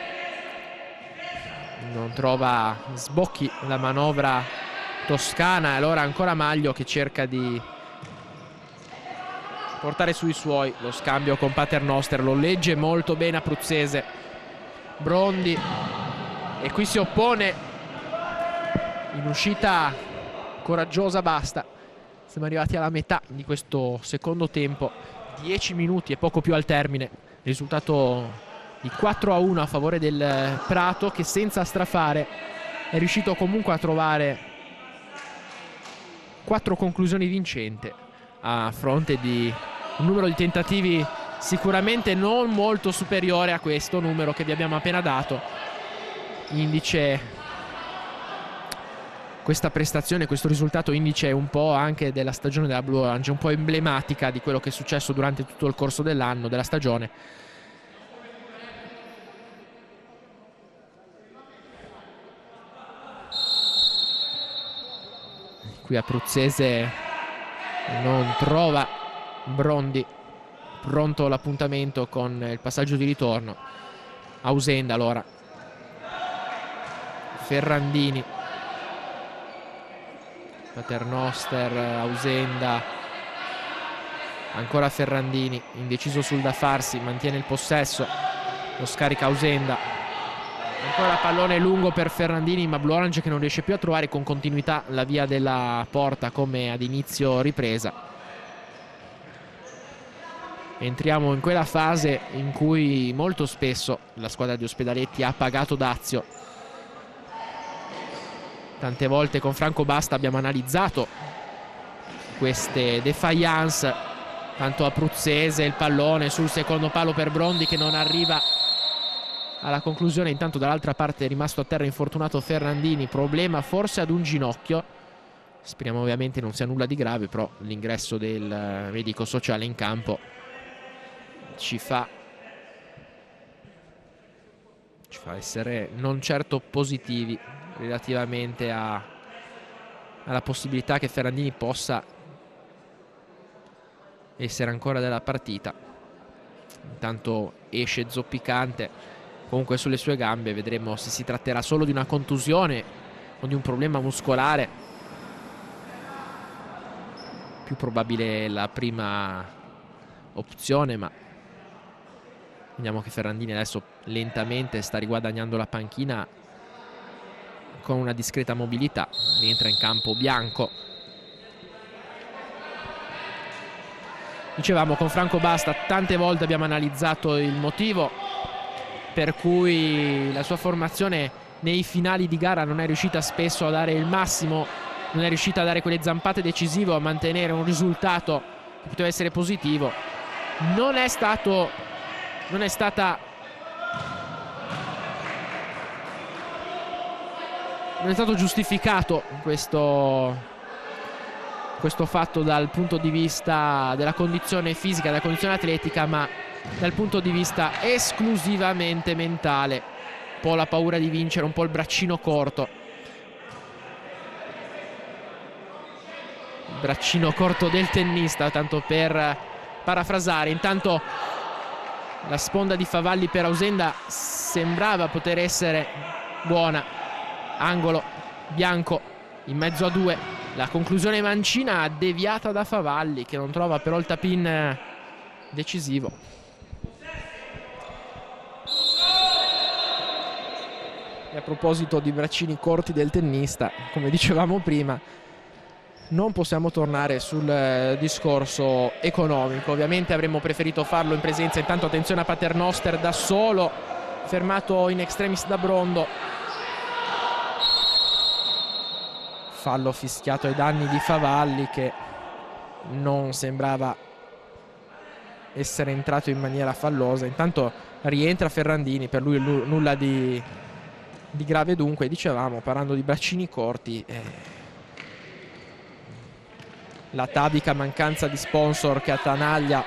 non trova sbocchi la manovra toscana. Allora ancora Maglio che cerca di portare sui suoi. Lo scambio con Paternoster lo legge molto bene Abruzzese. Brondi, e qui si oppone in uscita coraggiosa Basta. Siamo arrivati alla metà di questo secondo tempo, 10 minuti e poco più al termine. Risultato di 4-1 a favore del Prato, che senza strafare è riuscito comunque a trovare 4 conclusioni vincenti a fronte di un numero di tentativi sicuramente non molto superiore a questo numero che vi abbiamo appena dato, indice questa prestazione, questo risultato indice un po' anche della stagione della Blue Orange, un po' emblematica di quello che è successo durante tutto il corso dell'anno, della stagione. Qui Abruzzese non trova Brondi pronto l'appuntamento con il passaggio di ritorno. Ausenda allora, Ferrandini, Paternoster, Ausenda, ancora Ferrandini, indeciso sul da farsi, mantiene il possesso, lo scarica Ausenda, ancora pallone lungo per Ferrandini, ma Blue Orange che non riesce più a trovare con continuità la via della porta come ad inizio ripresa. Entriamo in quella fase in cui molto spesso la squadra di Ospedaletti ha pagato dazio. Tante volte con Franco Basta abbiamo analizzato queste defiance, tanto Abruzzese, il pallone sul secondo palo per Brondi che non arriva alla conclusione. Intanto dall'altra parte è rimasto a terra infortunato Ferrandini, problema forse ad un ginocchio, speriamo ovviamente non sia nulla di grave, però l'ingresso del medico sociale in campo ci fa essere non certo positivi relativamente alla possibilità che Ferrandini possa essere ancora della partita. Intanto esce zoppicante comunque sulle sue gambe, vedremo se si tratterà solo di una contusione o di un problema muscolare. Più probabile la prima opzione, ma vediamo che Ferrandini adesso lentamente sta riguadagnando la panchina con una discreta mobilità. Rientra in campo Bianco. Dicevamo, con Franco Basta tante volte abbiamo analizzato il motivo per cui la sua formazione nei finali di gara non è riuscita spesso a dare il massimo, non è riuscita a dare quelle zampate decisive, a mantenere un risultato che poteva essere positivo. Non è stato giustificato questo fatto dal punto di vista della condizione fisica, della condizione atletica, ma dal punto di vista esclusivamente mentale. Un po' la paura di vincere, un po' il braccino corto. Il braccino corto del tennista, tanto per parafrasare. Intanto la sponda di Favalli per Ausenda sembrava poter essere buona. Angolo, Bianco in mezzo a due. La conclusione mancina deviata da Favalli, che non trova però il tap-in decisivo. E a proposito di braccini corti del tennista, come dicevamo prima, non possiamo tornare sul discorso economico. Ovviamente avremmo preferito farlo in presenza. Intanto attenzione a Paternoster da solo, fermato in extremis da Brondo. Fallo fischiato ai danni di Favalli, che non sembrava essere entrato in maniera fallosa. Intanto rientra Ferrandini, per lui nulla di grave. Dunque, dicevamo, parlando di braccini corti, l'atavica mancanza di sponsor che attanaglia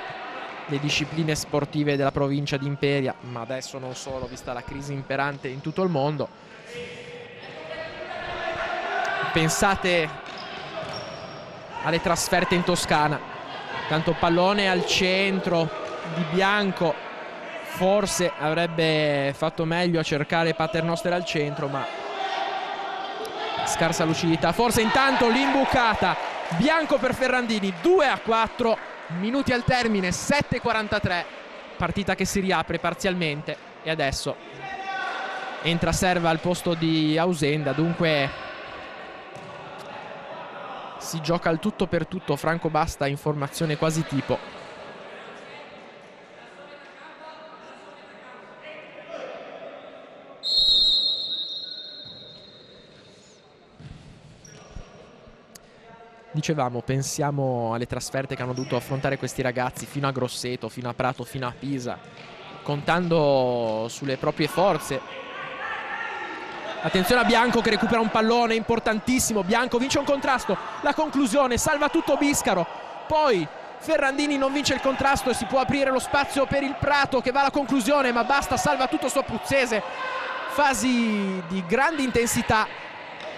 le discipline sportive della provincia di Imperia, ma adesso non solo, vista la crisi imperante in tutto il mondo. Pensate alle trasferte in Toscana. Tanto pallone al centro di Bianco, forse avrebbe fatto meglio a cercare Paternoster al centro, ma scarsa lucidità. Forse intanto l'imbucata, Bianco per Ferrandini, 2-4, minuti al termine, 7:43, partita che si riapre parzialmente e adesso entra Serva al posto di Ausenda. Dunque si gioca il tutto per tutto. Franco Basta in formazione quasi tipo. Dicevamo, pensiamo alle trasferte che hanno dovuto affrontare questi ragazzi fino a Grosseto, fino a Prato, fino a Pisa, contando sulle proprie forze. Attenzione a Bianco che recupera un pallone importantissimo. Bianco vince un contrasto, la conclusione, salva tutto Biscaro. Poi Ferrandini non vince il contrasto e si può aprire lo spazio per il Prato che va alla conclusione, ma basta, salva tutto su Abruzzese. Fasi di grande intensità.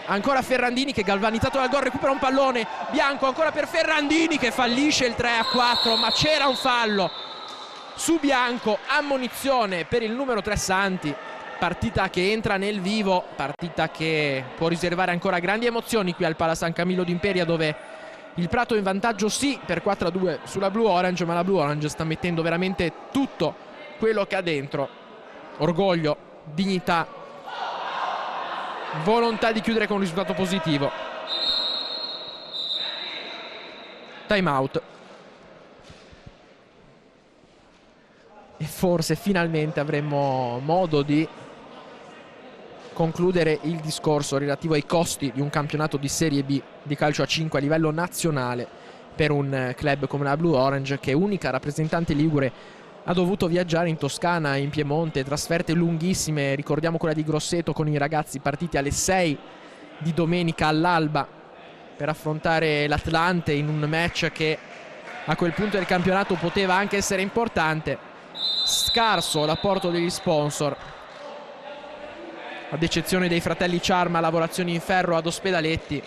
Ancora Ferrandini che, galvanizzato dal gol, recupera un pallone. Bianco ancora per Ferrandini che fallisce il 3-4, ma c'era un fallo su Bianco. Ammonizione per il numero 3 Santi. Partita che entra nel vivo, partita che può riservare ancora grandi emozioni qui al Pala San Camillo d'Imperia, dove il Prato è in vantaggio sì per 4-2 sulla Blue Orange, ma la Blue Orange sta mettendo veramente tutto quello che ha dentro. Orgoglio, dignità, volontà di chiudere con un risultato positivo. Time out. E forse finalmente avremo modo di concludere il discorso relativo ai costi di un campionato di Serie B di calcio a 5 a livello nazionale per un club come la Blue Orange, che unica rappresentante ligure ha dovuto viaggiare in Toscana, in Piemonte, trasferte lunghissime. Ricordiamo quella di Grosseto con i ragazzi partiti alle 6 di domenica all'alba per affrontare l'Atlante in un match che a quel punto del campionato poteva anche essere importante. Scarso l'apporto degli sponsor, ad eccezione dei fratelli Ciarma, lavorazioni in ferro ad Ospedaletti.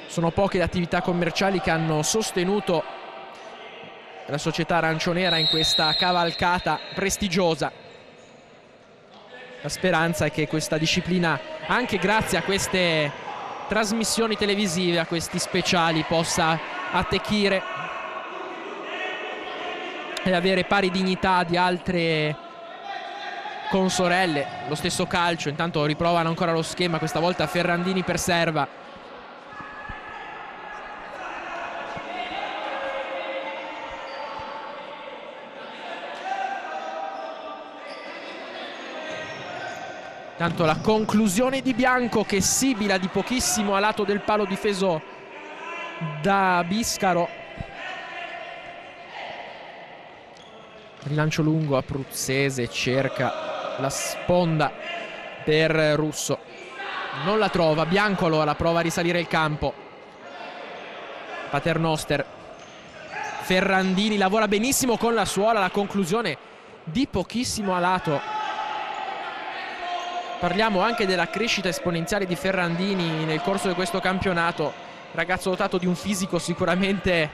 Sono poche le attività commerciali che hanno sostenuto la società arancionera in questa cavalcata prestigiosa. La speranza è che questa disciplina, anche grazie a queste trasmissioni televisive, a questi speciali, possa attecchire e avere pari dignità di altre consorelle. Lo stesso calcio, intanto riprovano ancora lo schema, questa volta Ferrandini per Serva. Tanto la conclusione di Bianco che sibila di pochissimo a lato del palo difeso da Biscaro. Rilancio lungo, Abruzzese cerca la sponda per Russo, non la trova. Bianco allora prova a risalire il campo. Paternoster, Ferrandini lavora benissimo con la suola, la conclusione di pochissimo a lato. Parliamo anche della crescita esponenziale di Ferrandini nel corso di questo campionato. Ragazzo dotato di un fisico sicuramente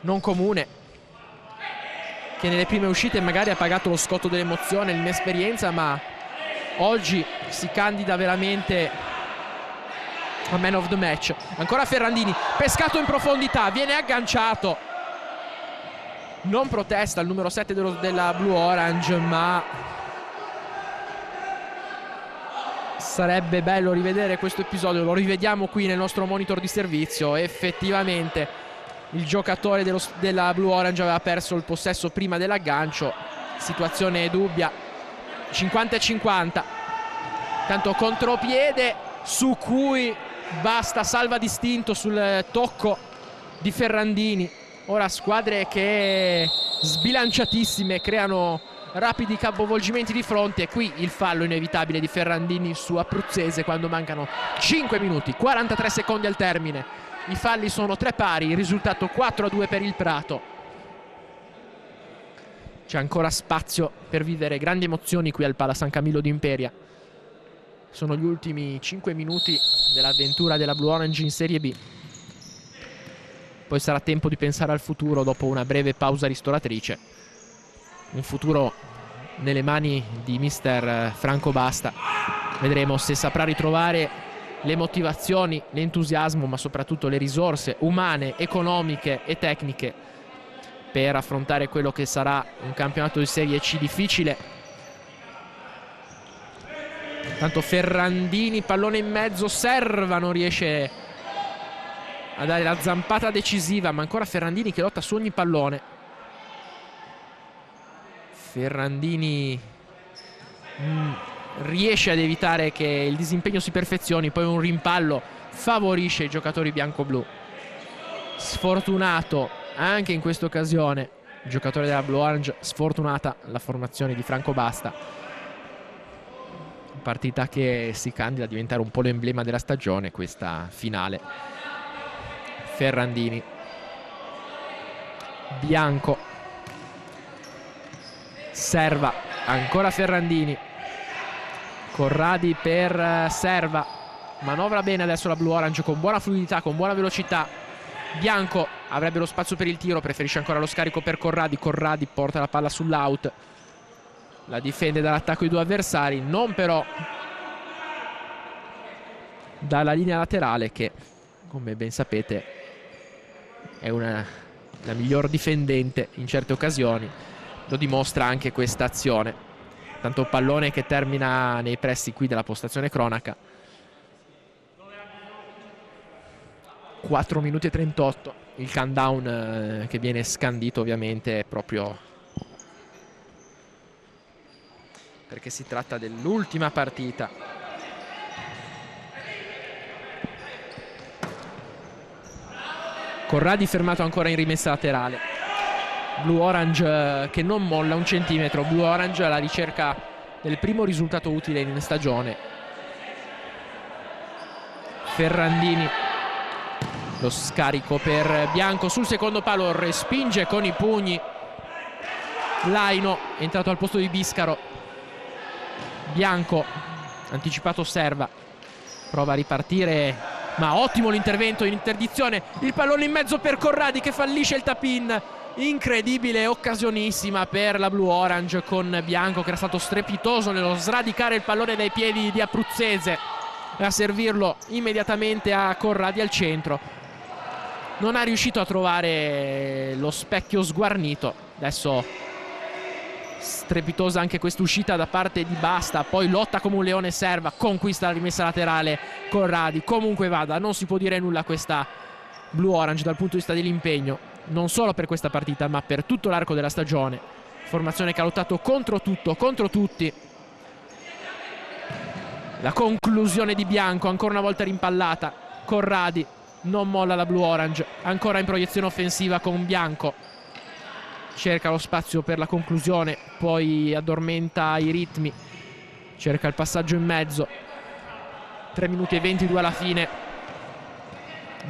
non comune, che nelle prime uscite magari ha pagato lo scotto dell'emozione, l'inesperienza, ma oggi si candida veramente a man of the match. Ancora Ferrandini, pescato in profondità, viene agganciato. Non protesta il numero 7 della Blue Orange, ma sarebbe bello rivedere questo episodio. Lo rivediamo qui nel nostro monitor di servizio. Effettivamente il giocatore della Blue Orange aveva perso il possesso prima dell'aggancio. Situazione dubbia, 50-50. Tanto contropiede su cui basta salva distinto sul tocco di Ferrandini. Ora squadre che sbilanciatissime creano rapidi capovolgimenti di fronte. Qui il fallo inevitabile di Ferrandini su Abruzzese quando mancano 5 minuti 43 secondi al termine. I falli sono 3 pari, il risultato 4-2 per il Prato. C'è ancora spazio per vivere grandi emozioni qui al Pala San Camillo d'Imperia. Sono gli ultimi 5 minuti dell'avventura della Blue Orange in Serie B. Poi sarà tempo di pensare al futuro dopo una breve pausa ristoratrice. Un futuro nelle mani di mister Franco Basta. Vedremo se saprà ritrovare le motivazioni, l'entusiasmo, ma soprattutto le risorse umane, economiche e tecniche per affrontare quello che sarà un campionato di Serie C difficile. Tanto Ferrandini, pallone in mezzo, Serva non riesce a dare la zampata decisiva, ma ancora Ferrandini che lotta su ogni pallone. Ferrandini riesce ad evitare che il disimpegno si perfezioni. Poi un rimpallo favorisce i giocatori bianco-blu. Sfortunato anche in questa occasione il giocatore della Blue Orange, sfortunata la formazione di Franco Basta. Partita che si candida a diventare un po' l'emblema della stagione, questa finale. Ferrandini, Bianco, Serva, ancora Ferrandini, Corradi per Serva, manovra bene adesso la Blue Orange con buona fluidità, con buona velocità. Bianco avrebbe lo spazio per il tiro, preferisce ancora lo scarico per Corradi. Corradi porta la palla sull'out, la difende dall'attacco i due avversari, non però dalla linea laterale che, come ben sapete, è la miglior difendente in certe occasioni. Lo dimostra anche questa azione. Tanto pallone che termina nei pressi qui della postazione cronaca. 4 minuti e 38, il countdown che viene scandito ovviamente proprio perché si tratta dell'ultima partita. Corradi fermato ancora in rimessa laterale. Blue Orange che non molla un centimetro. Blue Orange alla ricerca del primo risultato utile in stagione. Ferrandini, lo scarico per Bianco sul secondo palo, respinge con i pugni Laino, è entrato al posto di Biscaro. Bianco, anticipato Serva, prova a ripartire, ma ottimo l'intervento in interdizione. Il pallone in mezzo per Corradi che fallisce il tap-in. Incredibile, occasionissima per la Blue Orange con Bianco che era stato strepitoso nello sradicare il pallone dai piedi di Abruzzese e a servirlo immediatamente a Corradi al centro. Non ha riuscito a trovare lo specchio sguarnito. Adesso strepitosa anche quest'uscita da parte di Basta, poi lotta come un leone Serva, conquista la rimessa laterale Corradi. Comunque vada, non si può dire nulla a questa Blue Orange dal punto di vista dell'impegno, non solo per questa partita ma per tutto l'arco della stagione. Formazione che ha lottato contro tutto, contro tutti. La conclusione di Bianco, ancora una volta rimpallata. Corradi, non molla la Blue Orange, ancora in proiezione offensiva con Bianco, cerca lo spazio per la conclusione, poi addormenta i ritmi, cerca il passaggio in mezzo. 3 minuti e 22 alla fine,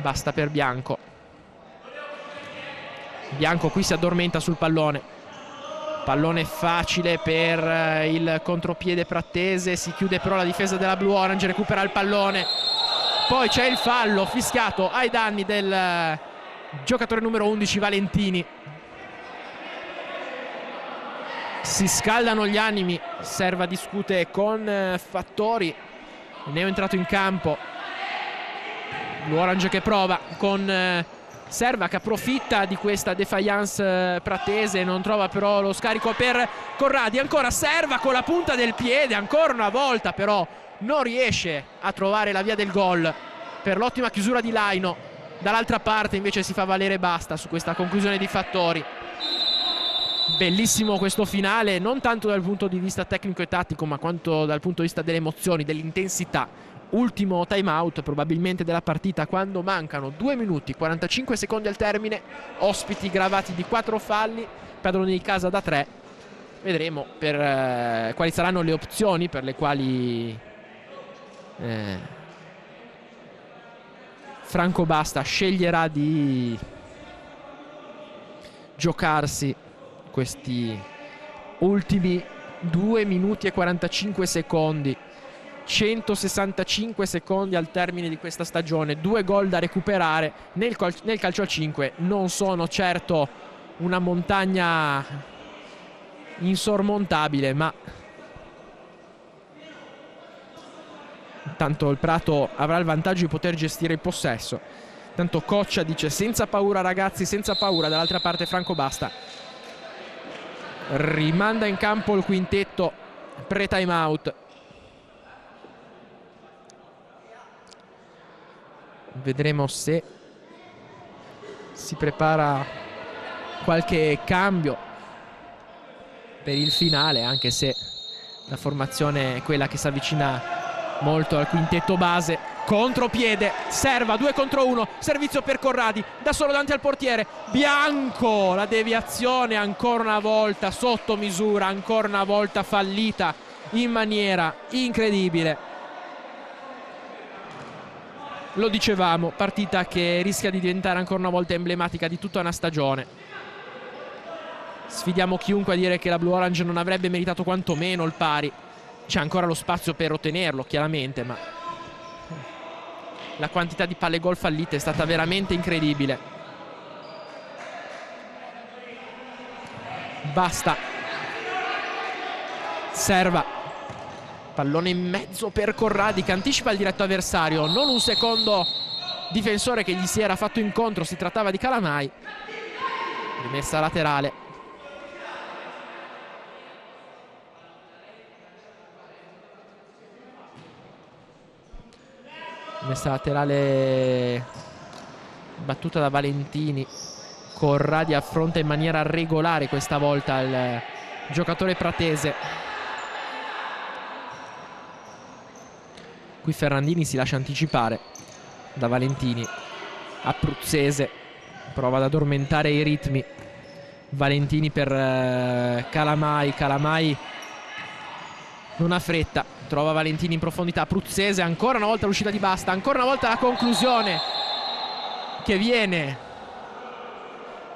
basta per Bianco. Bianco qui si addormenta sul pallone, pallone facile per il contropiede Prattese, si chiude però la difesa della Blue Orange, recupera il pallone. Poi c'è il fallo fischiato ai danni del giocatore numero 11 Valentini. Si scaldano gli animi, Serva discute con Fattori, ne è entrato in campo. Blue Orange che prova con Serva che approfitta di questa defiance Prattese, non trova però lo scarico per Corradi. Ancora Serva con la punta del piede, ancora una volta però non riesce a trovare la via del gol per l'ottima chiusura di Laino. Dall'altra parte invece si fa valere Basta su questa conclusione di Fattori. Bellissimo questo finale, non tanto dal punto di vista tecnico e tattico ma quanto dal punto di vista delle emozioni, dell'intensità. Ultimo time out probabilmente della partita quando mancano 2 minuti 45 secondi al termine. Ospiti gravati di 4 falli, padroni di casa da 3. Vedremo per quali saranno le opzioni per le quali Franco Basta sceglierà di giocarsi questi ultimi 2 minuti e 45 secondi. 165 secondi al termine di questa stagione, 2 gol da recuperare nel calcio a 5 non sono certo una montagna insormontabile, ma tanto il Prato avrà il vantaggio di poter gestire il possesso. Tanto Coccia dice senza paura ragazzi, senza paura. Dall'altra parte Franco Basta rimanda in campo il quintetto pre-time out. Vedremo se si prepara qualche cambio per il finale, anche se la formazione è quella che si avvicina molto al quintetto base. Contropiede, Serva, 2 contro 1, servizio per Corradi, da solo davanti al portiere, Bianco, la deviazione ancora una volta sotto misura, ancora una volta fallita in maniera incredibile. Lo dicevamo, partita che rischia di diventare ancora una volta emblematica di tutta una stagione. Sfidiamo chiunque a dire che la Blue Orange non avrebbe meritato quantomeno il pari. C'è ancora lo spazio per ottenerlo, chiaramente, ma la quantità di palle gol fallite è stata veramente incredibile. Basta. Serva. Pallone in mezzo per Corradi che anticipa il diretto avversario. Non un secondo difensore che gli si era fatto incontro, si trattava di Calamai. Rimessa laterale. Messa laterale battuta da Valentini. Corradi affronta in maniera regolare questa volta il giocatore pratese. Qui Ferrandini si lascia anticipare da Valentini. Abruzzese prova ad addormentare i ritmi. Valentini per Calamai. Calamai non ha fretta, trova Valentini in profondità. Abruzzese, ancora una volta l'uscita di Basta, ancora una volta la conclusione che viene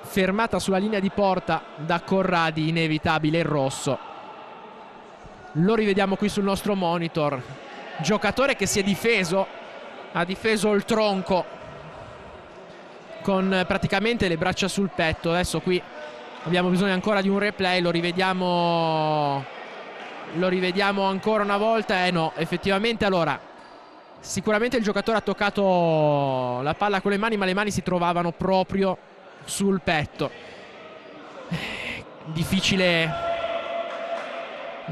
fermata sulla linea di porta da Corradi. Inevitabile il rosso. Lo rivediamo qui sul nostro monitor. Giocatore che si è difeso, ha difeso il tronco con praticamente le braccia sul petto. Adesso qui abbiamo bisogno ancora di un replay, lo rivediamo ancora una volta. No, effettivamente, allora, sicuramente il giocatore ha toccato la palla con le mani, ma le mani si trovavano proprio sul petto. Difficile,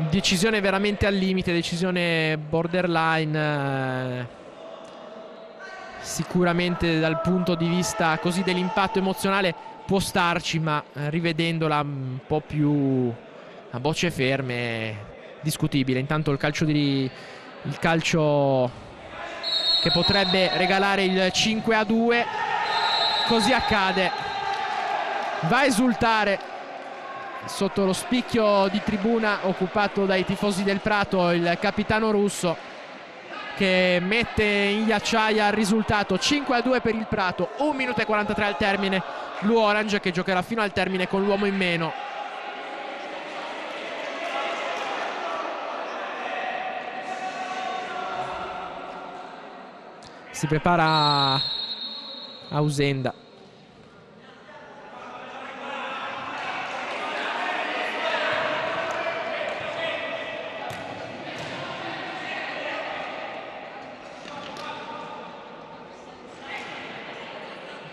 decisione veramente al limite, decisione borderline. Sicuramente dal punto di vista così dell'impatto emozionale può starci, ma rivedendola un po' più a bocce ferme, discutibile. Intanto il calcio che potrebbe regalare il 5-2. Così accade. Va a esultare sotto lo spicchio di tribuna occupato dai tifosi del Prato il capitano russo, che mette in ghiacciaia il risultato. 5-2 per il Prato, 1 minuto e 43 al termine. Blue Orange che giocherà fino al termine con l'uomo in meno. Si prepara Ausenda.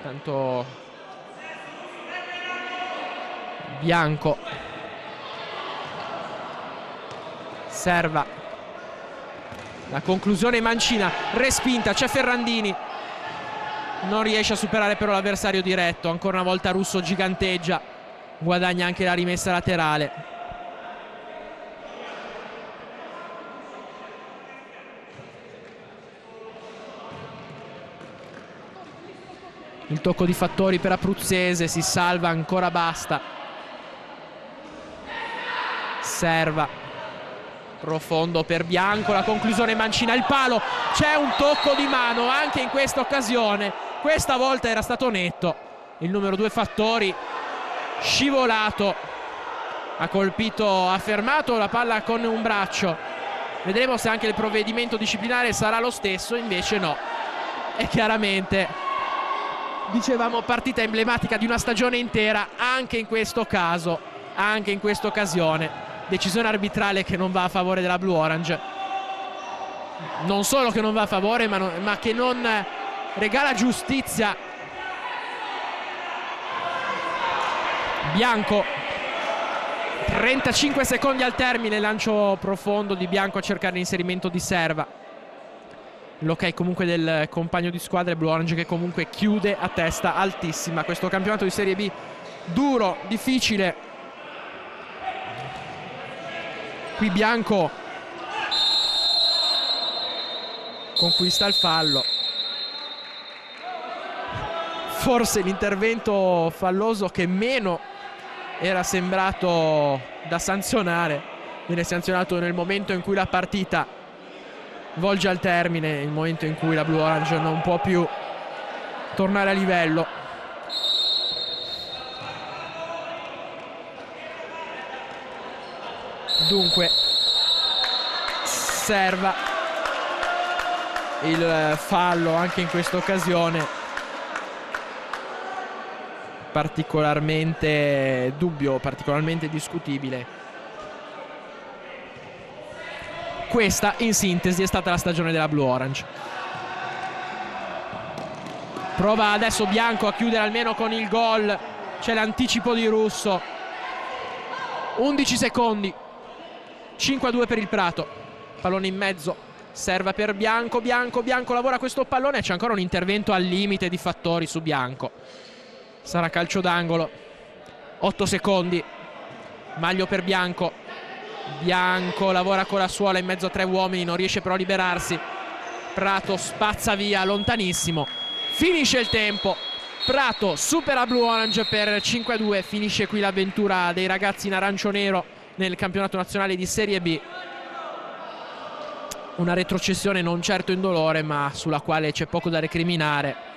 Intanto Bianco. Serva. La conclusione mancina, respinta, c'è Ferrandini. Non riesce a superare però l'avversario diretto. Ancora una volta Russo giganteggia. Guadagna anche la rimessa laterale. Il tocco di Fattori per Abruzzese, si salva ancora Basta. Serva. Profondo per Bianco, la conclusione mancina, il palo. C'è un tocco di mano anche in questa occasione. Questa volta era stato netto. Il numero 2 Fattori, scivolato, ha colpito, ha fermato la palla con un braccio. Vedremo se anche il provvedimento disciplinare sarà lo stesso. Invece no. E chiaramente, dicevamo, partita emblematica di una stagione intera, anche in questo caso, anche in questa occasione. Decisione arbitrale che non va a favore della Blue Orange. Non solo che non va a favore, ma che non regala giustizia. Bianco. 35 secondi al termine, lancio profondo di Bianco a cercare l'inserimento di Serva. L'ok comunque del compagno di squadra, Blue Orange che comunque chiude a testa altissima questo campionato di Serie B. Duro, difficile. Qui Bianco conquista il fallo. Forse l'intervento falloso che meno era sembrato da sanzionare. Viene sanzionato nel momento in cui la partita volge al termine, il momento in cui la Blue Orange non può più tornare a livello. Dunque serva il fallo anche in questa occasione, particolarmente dubbio, particolarmente discutibile. Questa in sintesi è stata la stagione della Blue Orange. Prova adesso Bianco a chiudere almeno con il gol, c'è l'anticipo di Russo. 11 secondi, 5-2 per il Prato. Pallone in mezzo, serva per Bianco, Bianco lavora questo pallone, c'è ancora un intervento al limite di Fattori su Bianco. Sarà calcio d'angolo. 8 secondi, Maglio per Bianco. Bianco lavora con la suola in mezzo a 3 uomini, non riesce però a liberarsi. Prato spazza via lontanissimo, finisce il tempo. Prato supera Blue Orange per 5-2. Finisce qui l'avventura dei ragazzi in arancio-nero nel campionato nazionale di Serie B. Una retrocessione non certo indolore, ma sulla quale c'è poco da recriminare.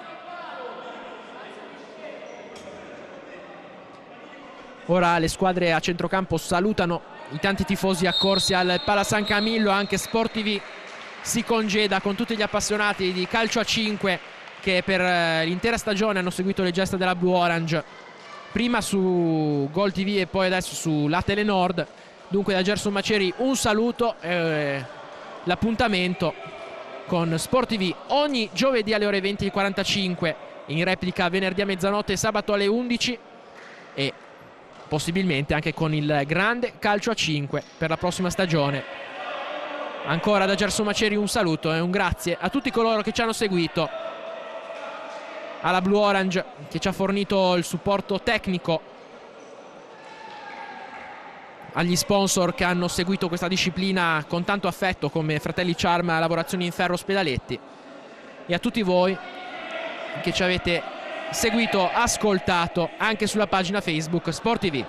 Ora le squadre a centrocampo salutano i tanti tifosi accorsi al Pala San Camillo. Anche Sport TV si congeda con tutti gli appassionati di calcio a 5 che per l'intera stagione hanno seguito le gesta della Blue Orange, prima su Gol TV e poi adesso su La Telenord. Dunque da Gerson Maceri un saluto, l'appuntamento con Sport TV ogni giovedì alle ore 20:45, in replica venerdì a mezzanotte e sabato alle 11, e possibilmente anche con il grande calcio a 5 per la prossima stagione. Ancora da Gerson Maceri un saluto e un grazie a tutti coloro che ci hanno seguito, alla Blue Orange che ci ha fornito il supporto tecnico, agli sponsor che hanno seguito questa disciplina con tanto affetto come Fratelli Charma, Lavorazioni in Ferro, Ospedaletti, e a tutti voi che ci avete seguito, ascoltato anche sulla pagina Facebook Sport TV.